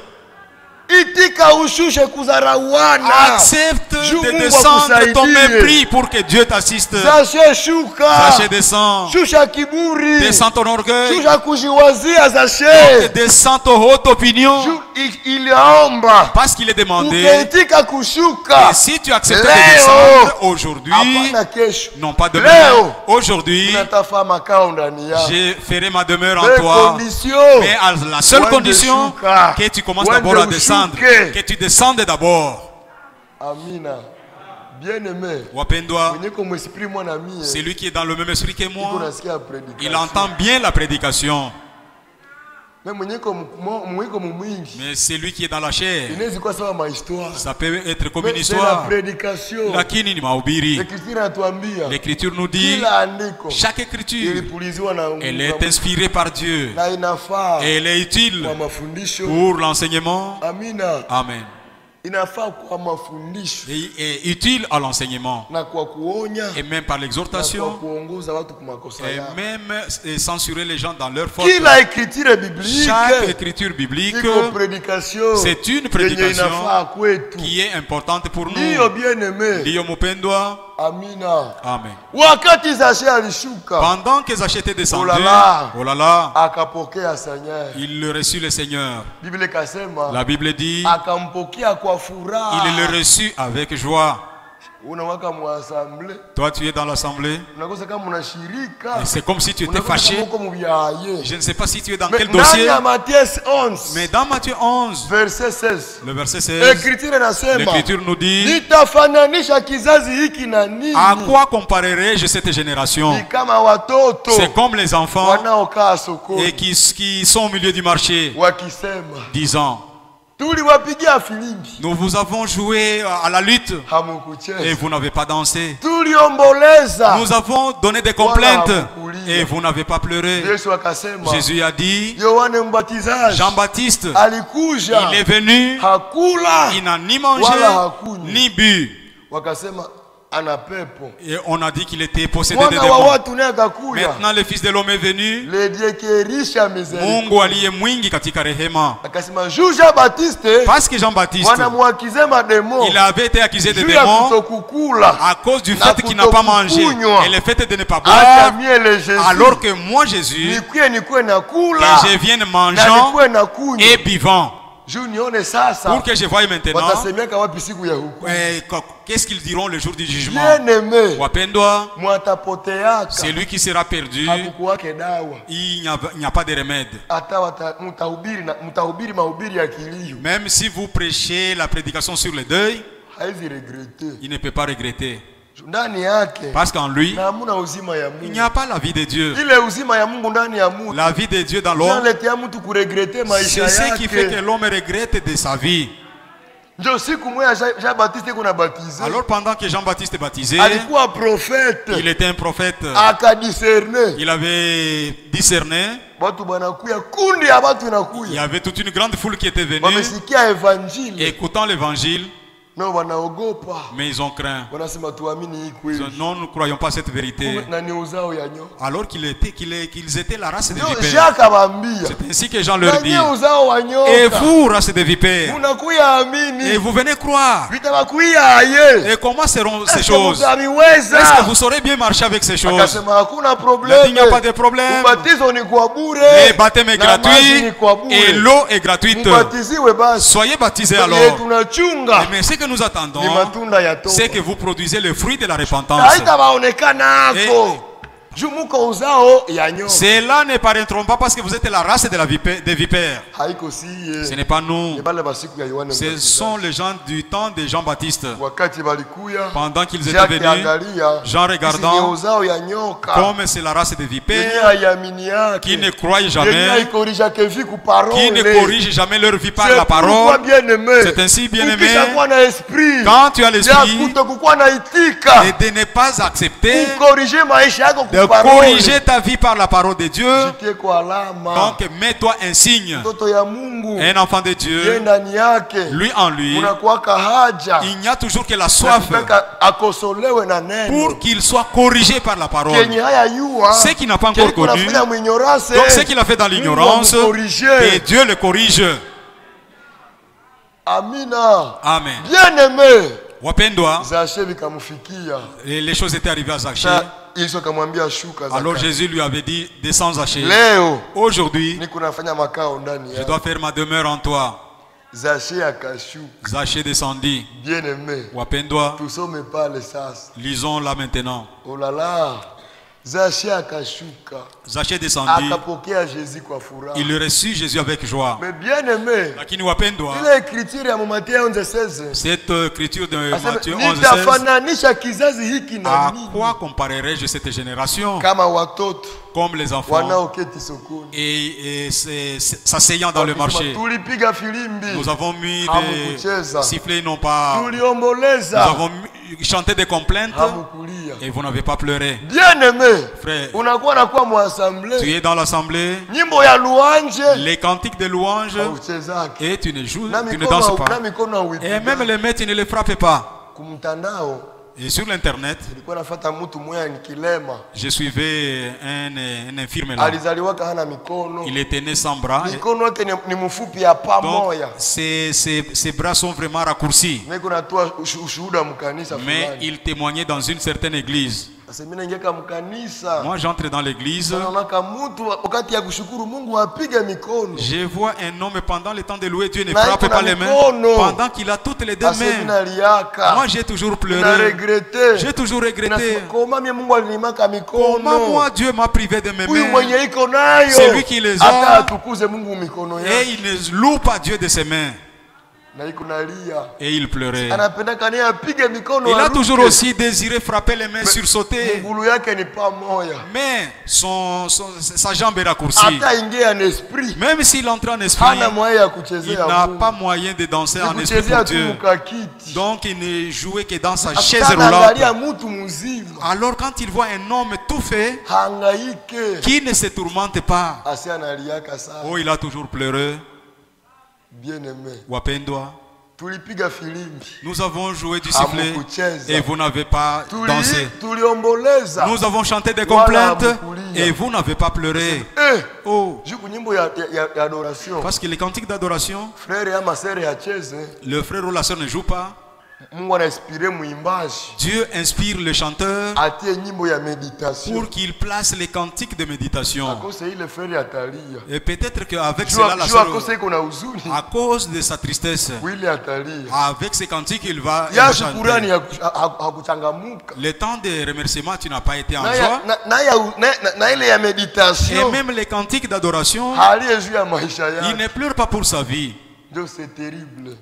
Accepte de descendre ton mépris pour que Dieu t'assiste. Zachée descend. Descends ton orgueil. Descends ton haute opinion. Parce qu'il est demandé. Et si tu acceptes de descendre aujourd'hui, non pas demain, aujourd'hui, je ferai ma demeure en toi. Mais à la seule condition que tu commences d'abord à descendre. Que tu descendes d'abord. Amina. Bien-aimé. Wapendwa, c'est lui qui est dans le même esprit que moi. Il entend bien la prédication. Mais c'est lui qui est dans la chair. Ça peut être comme une histoire. L'écriture nous dit, chaque écriture, elle est inspirée par Dieu. Et elle est utile pour l'enseignement. Amen. est utile à l'enseignement et même par l'exhortation et même censurer les gens dans leur faute. Chaque écriture biblique, c'est une prédication qui est importante pour nous. Ndiyo mupendwa. Amina. Amen. Wakati Zaché alishuka, pendant que Zaché était descendu, oh là là, akapokea Seigneur. Il reçut le Seigneur. Bible kasema, la Bible dit, akampokea kwa furaha. Il le reçut avec joie. Toi, tu es dans l'assemblée. Et c'est comme si tu étais fâché. Je ne sais pas si tu es dans quel dossier. Mais dans Matthieu 11, verset 16, le verset 16, l'Écriture nous dit, à quoi comparerai-je cette génération? C'est comme les enfants et qui sont au milieu du marché, disant, nous vous avons joué à la lutte et vous n'avez pas dansé. Nous avons donné des complaintes et vous n'avez pas pleuré. Jésus a dit, Jean-Baptiste, il est venu, il n'a ni mangé ni bu. Et on a dit qu'il était possédé de démons. Maintenant le Fils de l'homme est venu. Mungu aliye mwingi katika rehema. Parce que Jean-Baptiste, il avait été accusé de démons à cause du fait qu'il n'a pas mangé et le fait de ne pas boire. Alors que moi Jésus, que je vienne mangeant et buvant. Pour que je voie maintenant qu'est-ce qu'ils diront le jour du jugement. C'est lui qui sera perdu. Il n'y a pas de remède. Même si vous prêchez la prédication sur le deuil, il ne peut pas regretter. Parce qu'en lui, il n'y a pas la vie de Dieu. La vie de Dieu dans l'homme, c'est ce qui fait que l'homme regrette de sa vie. Alors pendant que Jean-Baptiste est baptisé, il était un prophète. Il avait discerné. Il y avait toute une grande foule qui était venue écoutant l'évangile. Mais ils ont craint. Non, nous ne croyons pas cette vérité. Alors qu'ils étaient la race des vipères. C'est ainsi que Jean leur dit, et vous, race des vipères, et vous venez croire. Et comment seront ces choses? Est-ce que vous saurez bien marcher avec ces choses? Il n'y a pas de problème. Le baptême est gratuit et l'eau est gratuite. Soyez baptisés alors. Mais ce que nous attendons, c'est que vous produisez le fruit de la repentance. Cela ne paraîtront pas parce que vous êtes la race des vipères. Ce n'est pas nous. Ce sont les gens du temps de Jean-Baptiste. Pendant qu'ils étaient venus, Jean regardant comme c'est la race des vipères qui ne croient jamais, qui ne corrigent jamais leur vie par la parole. C'est ainsi, bien-aimé, quand tu as l'esprit et de ne pas accepter de corriger ta vie par la parole de Dieu, donc mets-toi un signe, un enfant de Dieu, lui en lui, il n'y a toujours que la soif pour qu'il soit corrigé par la parole. Ce qui n'a pas encore connu, donc ce qu'il a fait dans l'ignorance, et Dieu le corrige. Amen. Bien-aimé, et les choses étaient arrivées à Zaché. Alors Jésus lui avait dit, descends Zaché. Aujourd'hui, je dois faire ma demeure en toi. Zaché descendit. Bien-aimé, lisons là maintenant. Oh là là. Zaché descendit. Il reçut Jésus avec joie. Mais bien aimé, cette écriture de Matthieu 11:16. À quoi comparerai-je cette génération? Comme les enfants et s'asseyant dans le marché. Nous avons mis des sifflets, non pas. Nous avons chanté des complaintes et vous n'avez pas pleuré. Bien-aimé, frère, tu es dans l'assemblée, les cantiques de louange, et tu ne joues, tu ne danses pas. Et même les mains, tu ne les frappes pas. Et sur l'internet, je suivais un infirme là. Il était né sans bras. Donc, ses bras sont vraiment raccourcis. Mais il témoignait dans une certaine église. Moi j'entre dans l'église. Je vois un homme pendant le temps de louer Dieu ne frappe pas les mains. Pendant qu'il a toutes les deux mains. Moi j'ai toujours pleuré. J'ai toujours regretté. Comment moi Dieu m'a privé de mes mains. C'est lui qui les a. Et il ne loue pas Dieu de ses mains. Et il pleurait. Il a toujours aussi désiré frapper les mains, sursauter. Mais sa jambe est raccourcie. Même s'il entre en esprit, il n'a pas moyen de danser en esprit pour Dieu. Donc il ne jouait que dans sa chaise roulante. Alors quand il voit un homme tout fait, qui ne se tourmente pas, oh, il a toujours pleuré. Bien-aimé, Wapendwa, nous avons joué du sifflet et vous n'avez pas dansé. Nous avons chanté des complaintes et vous n'avez pas pleuré. Oh. Parce que les cantiques d'adoration, le frère ou la soeur ne joue pas. Dieu inspire le chanteur pour qu'il place les cantiques de méditation. Et peut-être qu'avec cela, la soeur, à cause de sa tristesse, avec ces cantiques, il va chanter. Le temps de remerciement, tu n'as pas été en joie. Et même les cantiques d'adoration, il ne pleure pas pour sa vie. C'est terrible.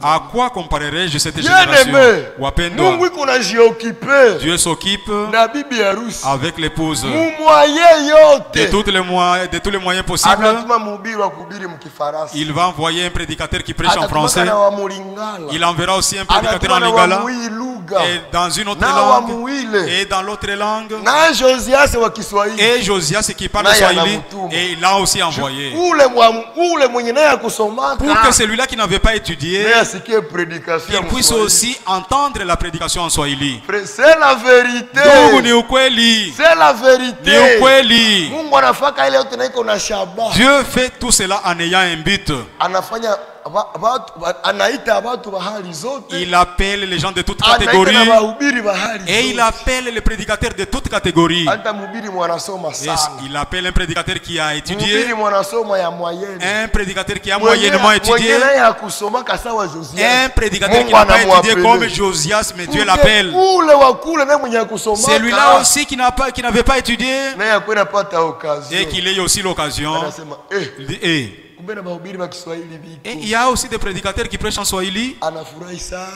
À quoi comparerai-je cette génération? Dieu s'occupe avec l'épouse de tous les moyens possibles. Il va envoyer un prédicateur qui prêche en français. Il enverra aussi un prédicateur en lingala et dans une autre langue et dans l'autre langue. Et Josias qui parle swahili, et il l'a aussi envoyé. Pour que celui-là qui n'avait pas étudié, il puisse aussi entendre la prédication en swahili. C'est la vérité. C'est la vérité. Dieu fait tout cela en ayant un but. Il appelle les gens de toutes catégories et il appelle les prédicateurs de toutes catégories. Il appelle un prédicateur qui a étudié, un prédicateur qui a moyennement étudié, un prédicateur qui n'a pas étudié comme Josias, mais Dieu l'appelle. Celui-là aussi qui n'avait pas étudié et qu'il ait aussi l'occasion. Et il y a aussi des prédicateurs qui prêchent en swahili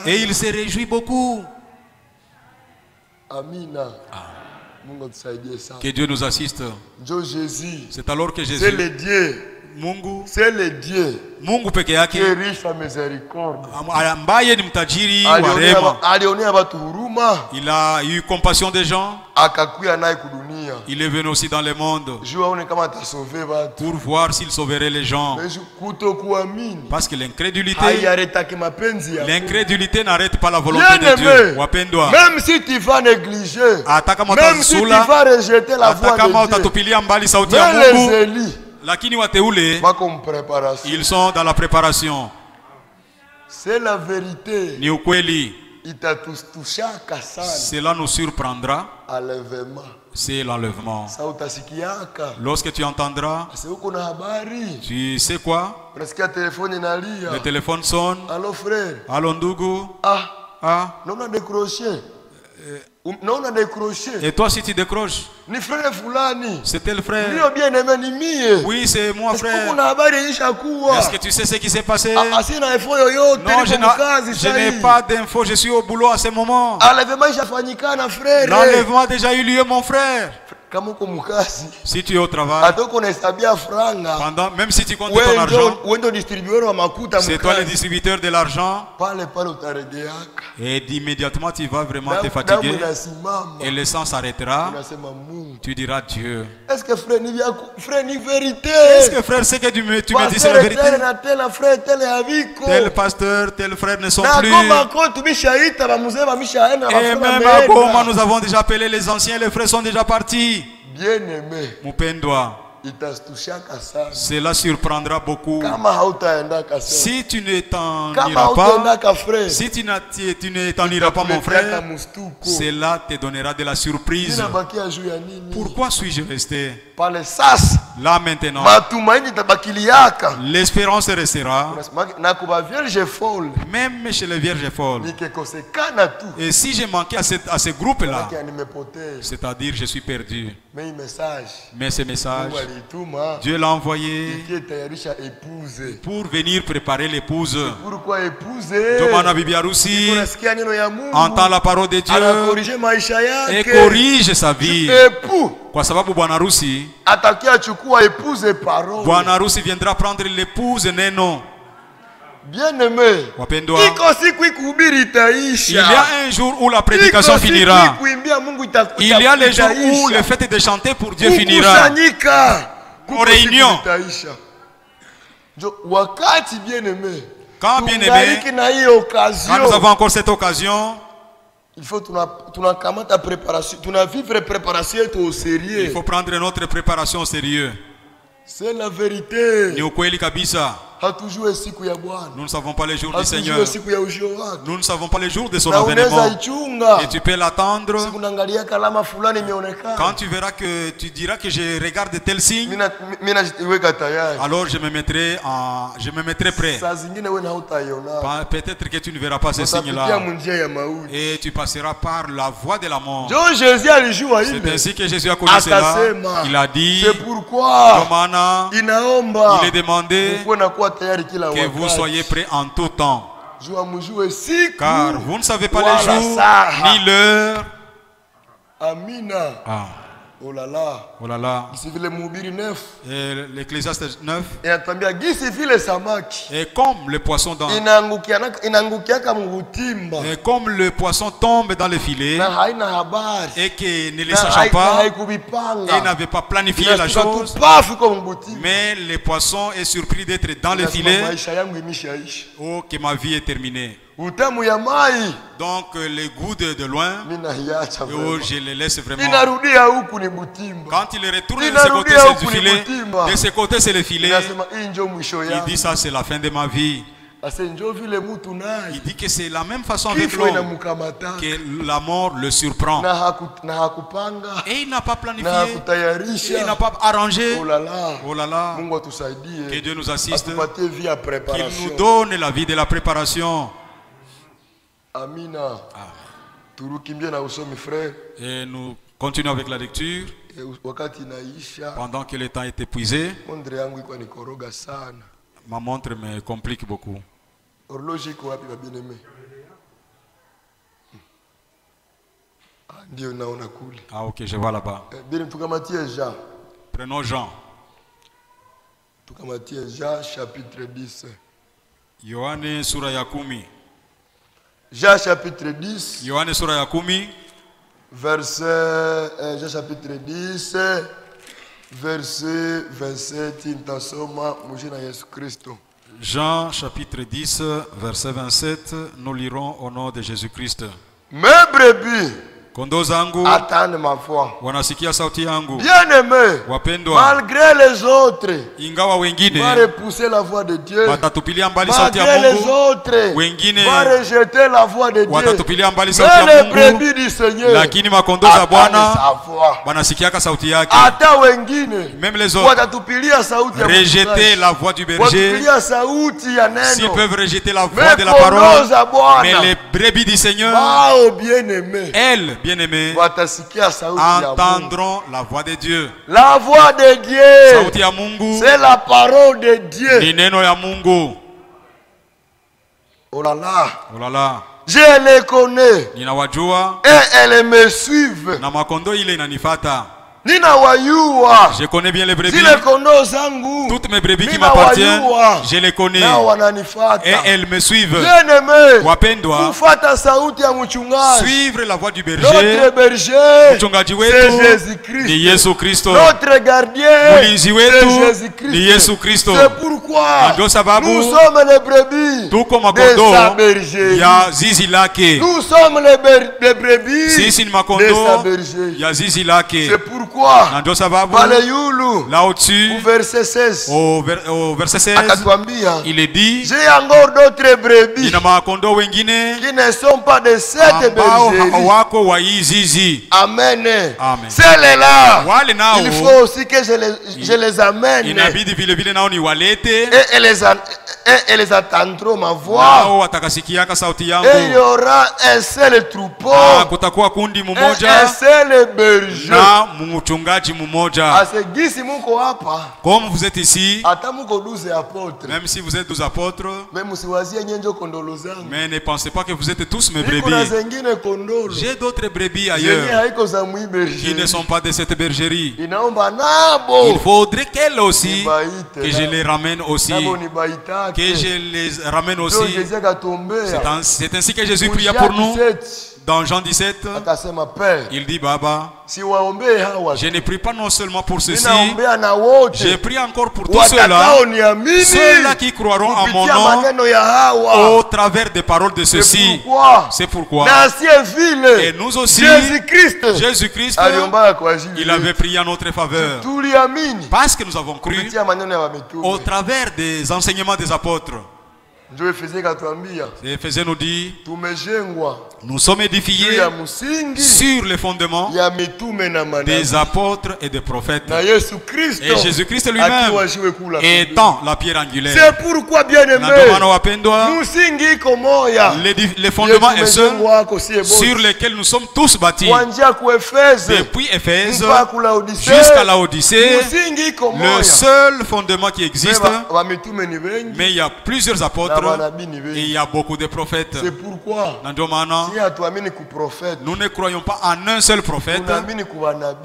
et il se réjouit beaucoup. Que Dieu nous assiste. C'est alors que Jésus, c'est le Dieu. C'est le Dieu Mungu peke yake qui est riche en miséricorde, ambaye ni mtajiri wa rehema. Il a eu compassion des gens. Il est venu aussi dans le monde pour voir s'il sauverait les gens. Parce que l'incrédulité n'arrête pas la volonté de Dieu. Même si tu vas négliger, même si tu vas rejeter la voix de Dieu, même les Élis, lakini wateule, ils sont dans la préparation. C'est la vérité. Ni ukweli. Cela nous surprendra. C'est l'enlèvement. Lorsque tu entendras, tu sais quoi? Le téléphone sonne. Allô frère. Allô ndugu. Non, on a décroché. Non, on a décroché. Et toi si tu décroches, c'était le frère. Oui, c'est moi frère. Est-ce que tu sais ce qui s'est passé? Non, je n'ai pas d'infos. Je suis au boulot à ce moment. L'enlèvement a déjà eu lieu, mon frère. Si tu es au travail, pendant, même si tu comptes ton argent, c'est toi le distributeur de l'argent. Et immédiatement tu vas vraiment te fatiguer et le sang s'arrêtera. Tu diras Dieu. Est-ce que frère c'est que tu me dis c'est la vérité? Tel pasteur, tel frère ne sont plus. Et même à Goma nous avons déjà appelé les anciens, les frères sont déjà partis. Bien-aimé, cela surprendra beaucoup. Si tu ne t'en iras pas, si tu ne t'en iras pas, mon frère, cela te donnera de la surprise. Pourquoi suis-je resté? Là maintenant, l'espérance restera. Même chez les vierges folles. Et si j'ai manqué à ce groupe-là, c'est-à-dire je suis perdu. Mais ce message, Dieu l'a envoyé pour venir préparer l'épouse. Jomana bibi harusi entend la parole de Dieu et corrige sa vie. Kwa sababu bwana harusi, bwana harusi viendra prendre l'épouse neno. Bien-aimé, il y a un jour où la prédication finira. Il y a le jour où le fait de chanter pour Dieu finira. Aux réunions. Quand bien-aimé, quand nous avons encore cette occasion, il faut vivre préparation au sérieux. Il faut prendre notre préparation au sérieux. C'est la vérité. Nous ne savons pas les jours du Seigneur. Nous ne savons pas les jours de son avènement. Et tu peux l'attendre. Quand tu verras que tu diras que je regarde tel signe, alors je me mettrai prêt. Peut-être que tu ne verras pas ce signe-là. Et tu passeras par la voie de la mort. C'est ainsi que Jésus a connu cela. Il a dit, c'est pourquoi il est demandé que vous soyez prêts en tout temps. Car vous ne savez pas les jours ni l'heure. Amina. Ah. Oh là là. Oh là là. Et l'Ecclésiaste 9. Et comme le poisson dans. Et comme le poisson tombe dans le filet. Et que ne le sachant pas. Et n'avait pas planifié la chose. Mais le poisson est surpris d'être dans le filet. Oh, que ma vie est terminée. Donc les goûts de loin, oh, je les laisse vraiment. Quand il retourne de ce côté c'est du filet, de ce côté c'est le filet. Il dit ça c'est la fin de ma vie. Il dit que c'est la même façon avec l'homme, que la mort le surprend. Et il n'a pas planifié, il n'a pas arrangé. Oh là là, que Dieu nous assiste, qu'il nous donne la vie de la préparation. Amina. Et nous continuons avec la lecture. Pendant que le temps est épuisé, ma montre me complique beaucoup. Ah ok, je vois là-bas. Prenons Jean. Jean chapitre 10. Yohane sura ya 10. Jean chapitre 10. Yohane sura ya 10. Verset Jean chapitre 10 verset 27 intasoma mujina Yesu Kristo. Jean chapitre 10 verset 27, nous lirons au nom de Jésus-Christ. Mes brebis kondoo zangu attendent ma voix, wanasikia sauti yangu. Bien-aimés, wapendwa, malgré les autres, ingawa wengine va repousser la voix de Dieu, watatupilia mbali sauti ya malgré les Mungu, autres, wengine va rejeter la voix de Dieu, watatupilia mbali sauti ya les Mungu, brebis du Seigneur, lakini makondoo za Bwana wanasikiaka sauti yake. Hata wengine, même les autres, watatupilia sauti ya rejeter la voix du berger. Watatupilia sauti ya neno. S'ils peuvent rejeter la voix de la parole, mais les brebis du Seigneur, elles, bien-aimés, entendront la voix de Dieu. La voix de Dieu, sauti ya Mungu, c'est la parole de Dieu. Ni neno ya Mungu. Oh là là. Oh là là. Je les connais. Ninawajua. Et elles me suivent. Na makondo ile inanifata. Je connais bien les brebis. Toutes mes brebis qui m'appartiennent, je les connais. Et elles me suivent. Wapendwa, suivre la voix du berger. Mchungaji wetu ni Yesu Kristo. Mulinzi wetu ni Yesu Kristo. Ndio sababu tuko makondo ya zizi lake. Sisi ni makondo ya zizi lake. Na ndio sababu là au-dessus au verset 16 il est dit, j'ai encore d'autres brebis ina makondo wengine qui ne sont pas de cette bergerie. Wako wa hii zizi. Amen. Amen. Celles-là, wale nao il faut aussi que je les amène. Inabidi vile vile nao ni walete. Et les attendront ma voix. Nao watakasikiaka sauti yangu. Et il y aura un seul troupeau. Kutakuwa kundi mmoja. Un seul berger. Na mchungaji mmoja. Asegisi muko hapa. Comme vous êtes ici. Ata muko 12 apôtres. Même si vous êtes 12 apôtres. Même musiwazie nyenjo kondolo zangu. Mais ne pensez pas que vous êtes tous mes brebis. J'ai d'autres brebis ailleurs. Qui ne sont pas de cette bergerie. Il faudrait qu'elles aussi, que je les ramène aussi. Que je les ramène aussi. C'est ainsi que Jésus pria pour nous. Dans Jean 17, il dit, Baba, je ne prie pas non seulement pour ceci, je prie encore pour tous ceux-là qui croiront à mon nom au travers des paroles de ceci. C'est pourquoi. Et nous aussi, Jésus-Christ, il avait prié en notre faveur. Parce que nous avons cru au travers des enseignements des apôtres. Ephésiens nous dit, nous sommes édifiés sur les fondements des apôtres et des prophètes. Et Jésus-Christ lui-même étant la pierre angulaire. C'est pourquoi, bien aimé, les fondements est seul sur lesquels nous sommes tous bâtis. Depuis Éphèse jusqu'à Laodicée, le seul fondement qui existe, mais il y a plusieurs apôtres. Et il y a beaucoup de prophètes. C'est pourquoi nous ne croyons pas en un seul prophète.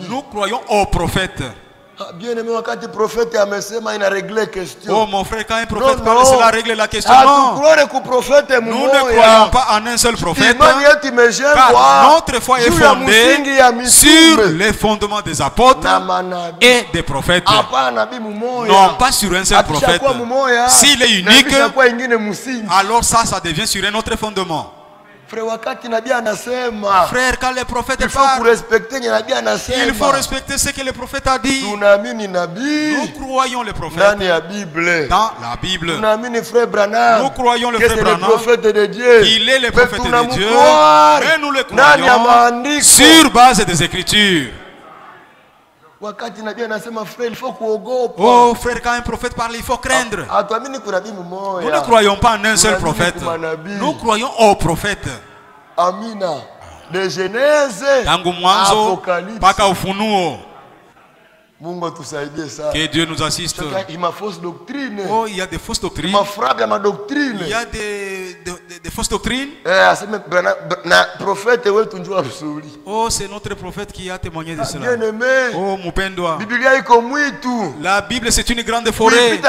Nous croyons aux prophètes. Bien aimé, quand le prophète a réglé la question. Oh mon frère, quand un prophète parle, cela règle la question. Non. Nous ne croyons pas en un seul prophète. Car notre foi est fondée sur les fondements des apôtres et des prophètes. Non pas sur un seul prophète. S'il est unique, alors ça devient sur un autre fondement. Frère, quand les prophètes parlent, il faut respecter ce que le prophète a dit. Nous croyons le prophète dans la Bible. Nous croyons le frère Branham qu'il est le prophète de Dieu, mais nous le croyons sur base des Écritures. Oh frère, quand un prophète parle, il faut craindre. Nous ne croyons pas en un seul prophète. Nous croyons au prophète. Amina. De Genèse à Apocalypse. Que Dieu nous assiste. Oh, il y a des fausses doctrines. Il y a des fausses doctrines. Oh, c'est notre prophète qui a témoigné de cela. Oh, Mupendwa. La Bible, c'est une grande forêt.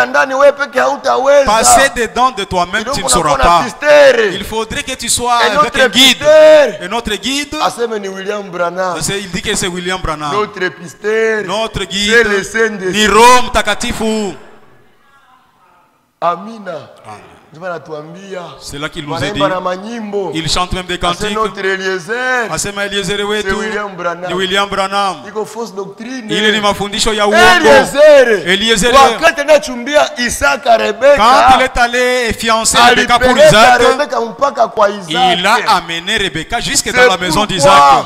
Passer dedans de toi-même, tu ne sauras pas. Il faudrait que tu sois avec un guide. Et notre guide, il dit que c'est William Branham. Notre guide, ni Rome takatifu. Amina. C'est là qu'il nous a dit. Il chante même des cantiques. Asema Eliezer wetu ni William Branham. Il est mafundisho ya uongo. Eliezer, quand il est allé fiancer Rebecca pour Isaac, il a amené Rebecca jusque dans la maison d'Isaac.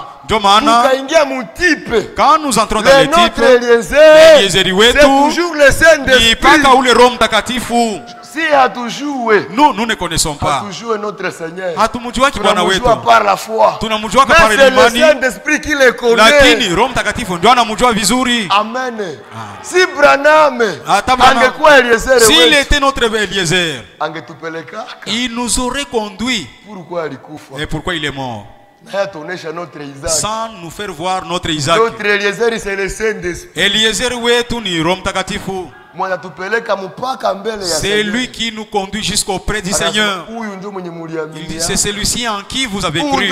Quand nous entrons dans les types, Eliezer wetu ni paka ule Rome takatifu. Nous ne connaissons pas. Hatumjua Bwana wetu. Tunamjua par imani. Lakini Roho Mtakatifu ndio anamjua vizuri. Amen. Si Branham angekuwa Eliezer, s'il était notre Eliezer, il nous aurait conduit. Et pourquoi il est mort? sans nous faire voir notre Isaac. Notre Eliezer, c'est le Saint-Esprit. Eliezer wetu ni Roho Mtakatifu. C'est lui qui nous conduit jusqu'auprès du Seigneur. Il dit, c'est celui-ci en qui vous avez cru.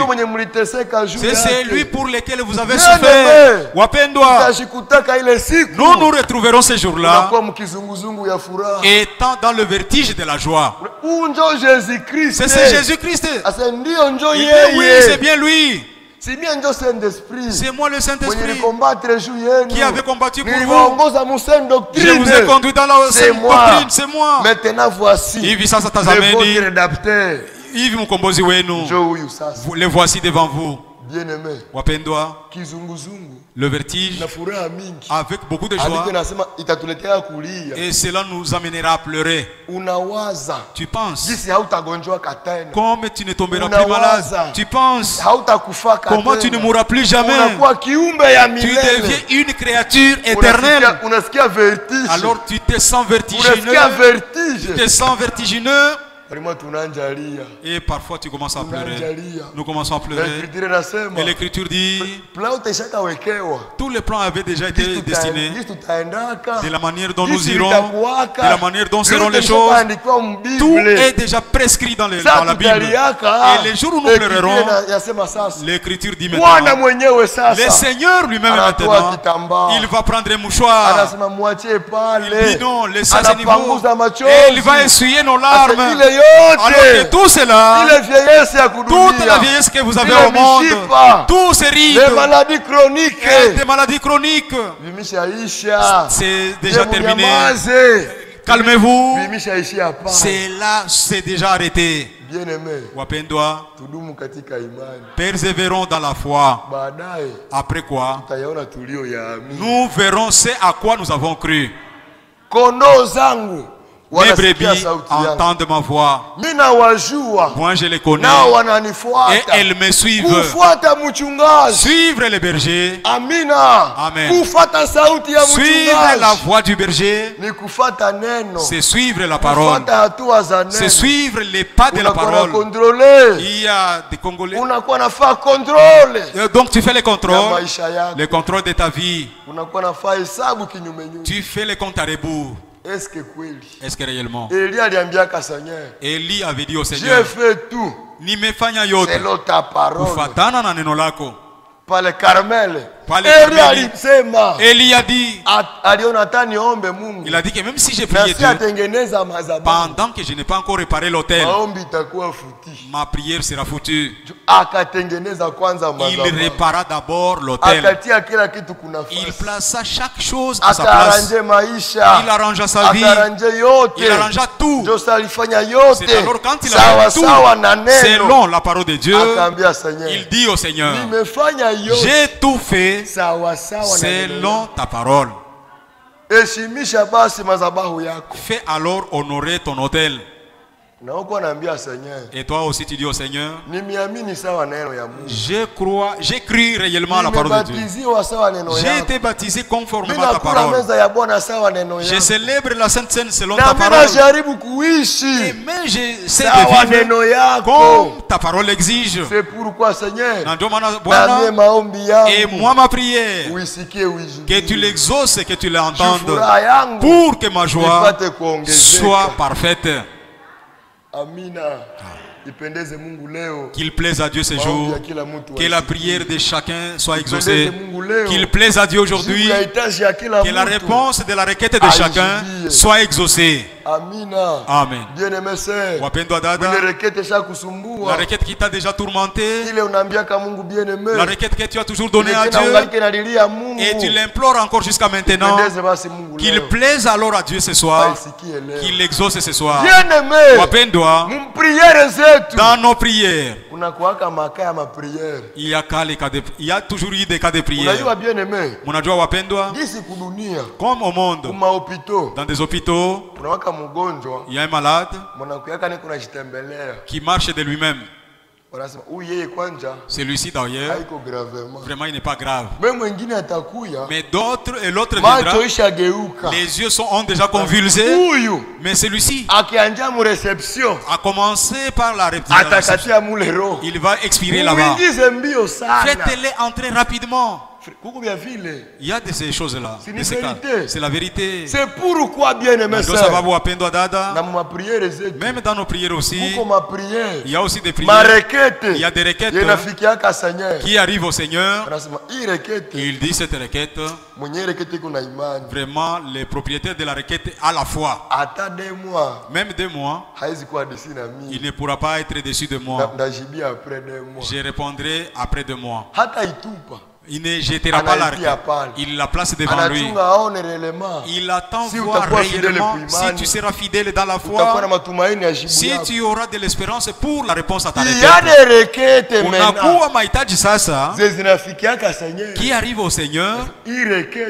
C'est celui pour lequel vous avez souffert. Wapendwa, nous nous retrouverons ce jour-là étant dans le vertige de la joie. C'est Jésus-Christ. Oui, c'est bien lui. C'est moi le Saint-Esprit qui avait combattu pour vous. Je vous ai conduit dans la sainte doctrine. C'est moi. Maintenant voici le rédacteur. Yves Mukombozi wenu. Le voici devant vous. Bien-aimé, wapendwa, le vertige avec beaucoup de joie, et cela nous amènera à pleurer. Tu penses comme tu ne tomberas plus malade. Tu penses comment tu ne mourras plus jamais. Tu deviens une créature éternelle. Alors tu te sens vertigineux. Tu te sens vertigineux. Et parfois tu commences à pleurer. Nous commençons à pleurer. Et l'Écriture dit, tous les plans avaient déjà été destinés, de la manière dont nous irons, de la manière dont seront les choses. Tout est déjà prescrit dans la Bible. Et les jours où nous pleurerons, l'Écriture dit maintenant, le Seigneur lui-même maintenant, il va prendre un mouchoir. Il dit non, laissez à ce niveau. Et il va essuyer nos larmes. Alors que tout cela, toute la vieillesse que vous avez au monde, tous ces rides, des maladies chroniques, c'est déjà terminé. Calmez-vous, c'est déjà arrêté. Wapendwa, persévérons dans la foi. Après quoi, nous verrons ce à quoi nous avons cru. Mes brebis entendent ma voix. Moi je les connais. Et elles me suivent. Suivre les bergers. Amen. Suivre la voix du berger, c'est suivre la parole. C'est suivre les pas de la parole. Il y a des Congolais. Donc tu fais les contrôles. Le contrôle de ta vie. Tu fais les comptes à rebours. Est-ce que réellement Élie avait dit au Seigneur, j'ai fait tout selon ta parole. Kufatana na neno lako. Par le Carmel. Élie a dit, il a dit que même si j'ai prié Dieu, pendant que je n'ai pas encore réparé l'autel, ma prière sera foutue. Il répara d'abord l'autel. Il plaça chaque chose à sa place. Il arrangea sa vie. Il arrangea tout. C'est alors quand il a fait tout selon la parole de Dieu, il dit au Seigneur, j'ai tout fait selon ta parole. Fais alors honorer ton autel. Et toi aussi tu dis au Seigneur, je crois, j'ai cru réellement à la parole de Dieu. J'ai été baptisé conformément à ta parole. Je célèbre la Sainte Seine selon ta parole. Et mais je sais de vivre comme ta parole exige. C'est pourquoi Seigneur, et moi ma prière, que tu l'exauces et que tu l'entendes, pour que ma joie soit parfaite. Amina. Qu'il plaise à Dieu ce jour, que la prière de chacun soit exaucée, qu'il plaise à Dieu aujourd'hui, que la réponse de la requête de chacun soit exaucée. Amen. Bien-aimé sœur, la requête qui t'a déjà tourmenté, la requête que tu as toujours donnée à Dieu, et tu l'implores encore jusqu'à maintenant, qu'il plaise alors à Dieu ce soir, qu'il l'exauce ce soir. Wapendwa, dans nos prières, il y a toujours eu des cas de prière. Munajua wapendwa, comme au monde, dans des hôpitaux, il y a un malade qui marche de lui-même. Celui-ci d'ailleurs, vraiment il n'est pas grave. Mais d'autres et l'autre viendra. Les yeux ont déjà convulsé. Mais celui-ci a commencé par la réception. Il va expirer là-bas. Faites-les entrer rapidement. Il y a de ces choses-là. C'est la vérité. C'est pourquoi, bien aimé, même dans nos prières aussi, il y a aussi des prières. Il y a des requêtes qui arrivent au Seigneur. Il dit cette requête. Vraiment, les propriétaires de la requête à la fois. Même 2 mois, il ne pourra pas être déçu de moi. Je répondrai après 2 mois. Il ne jettera pas la requête. Il la place devant lui. Il attend voir réellement si tu seras fidèle dans la foi, si tu auras de l'espérance pour la réponse à ta requête. Qui arrive au Seigneur,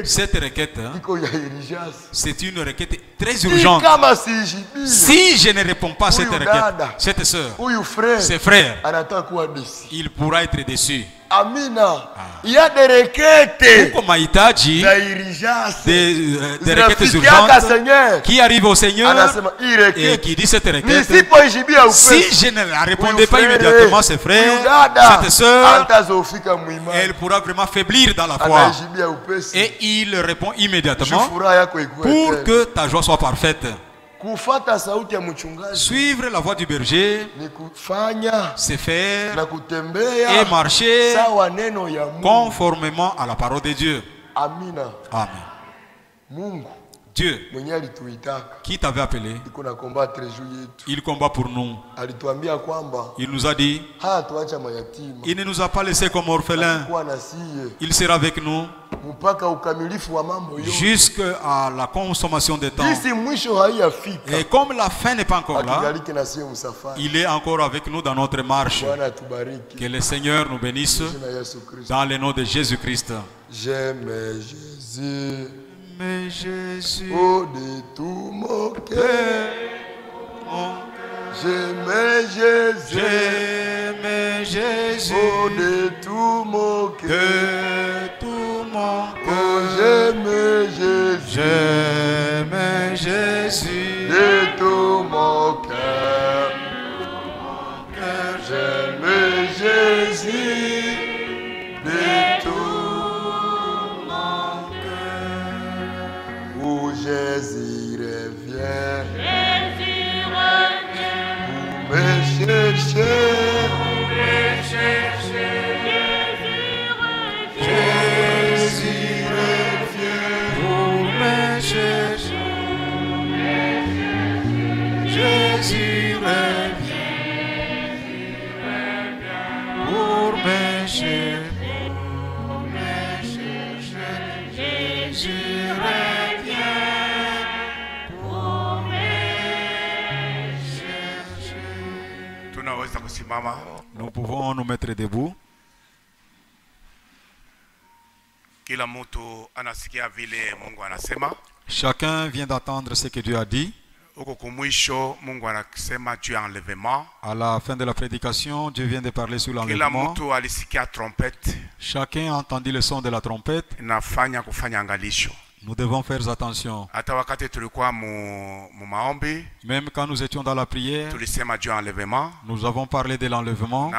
cette requête, c'est une requête très urgente. Si je ne réponds pas à cette requête, cette soeur, ce frère, il pourra être déçu. Amina. Il y a des requêtes. Des requêtes urgentes qui arrivent au Seigneur et qui dit cette requête. Si je ne la répondais pas immédiatement, ces frères, cette soeur, elle pourra vraiment faiblir dans la foi. Et il répond immédiatement pour que ta joie soit parfaite. Suivre la voie du berger, c'est faire et marcher conformément à la parole de Dieu. Amen. Dieu qui t'avait appelé, il combat pour nous. Il nous a dit, il ne nous a pas laissés comme orphelins. Il sera avec nous jusqu'à la consommation des temps. Et comme la fin n'est pas encore là, il est encore avec nous dans notre marche. Que le Seigneur nous bénisse dans le nom de Jésus-Christ. J'aime Jésus. Mais Jésus, oh de tout mon cœur, j'aime Jésus, j'aime Jésus, oh de tout mon cœur, oh j'aime Jésus, j'aime Jésus, de tout mon cœur, j'aime Jésus, de tout. Jésus revient, vous me cherchez, Jésus revient, vous me cherchez, Jésus revient, pour me chercher, Jésus revient. Nous pouvons nous mettre debout. Chacun vient d'entendre ce que Dieu a dit. À la fin de la prédication, Dieu vient de parler sur l'enlèvement. Chacun a entendu le son de la trompette. Nous devons faire attention. Même quand nous étions dans la prière, nous avons parlé de l'enlèvement.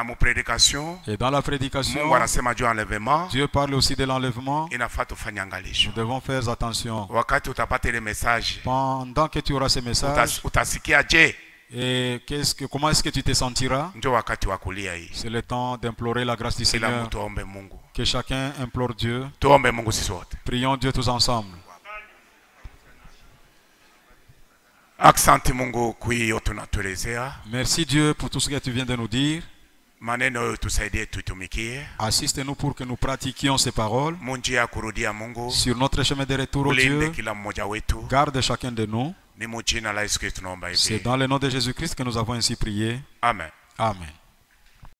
Et dans la prédication, Dieu parle aussi de l'enlèvement. Nous devons faire attention. Pendant que tu auras ces messages, et comment est-ce que tu te sentiras? C'est le temps d'implorer la grâce du Seigneur. Que chacun implore Dieu. Prions Dieu tous ensemble. Merci Dieu pour tout ce que tu viens de nous dire. Assiste-nous pour que nous pratiquions ces paroles sur notre chemin de retour au Dieu. Garde chacun de nous. C'est dans le nom de Jésus-Christ que nous avons ainsi prié. Amen. Amen.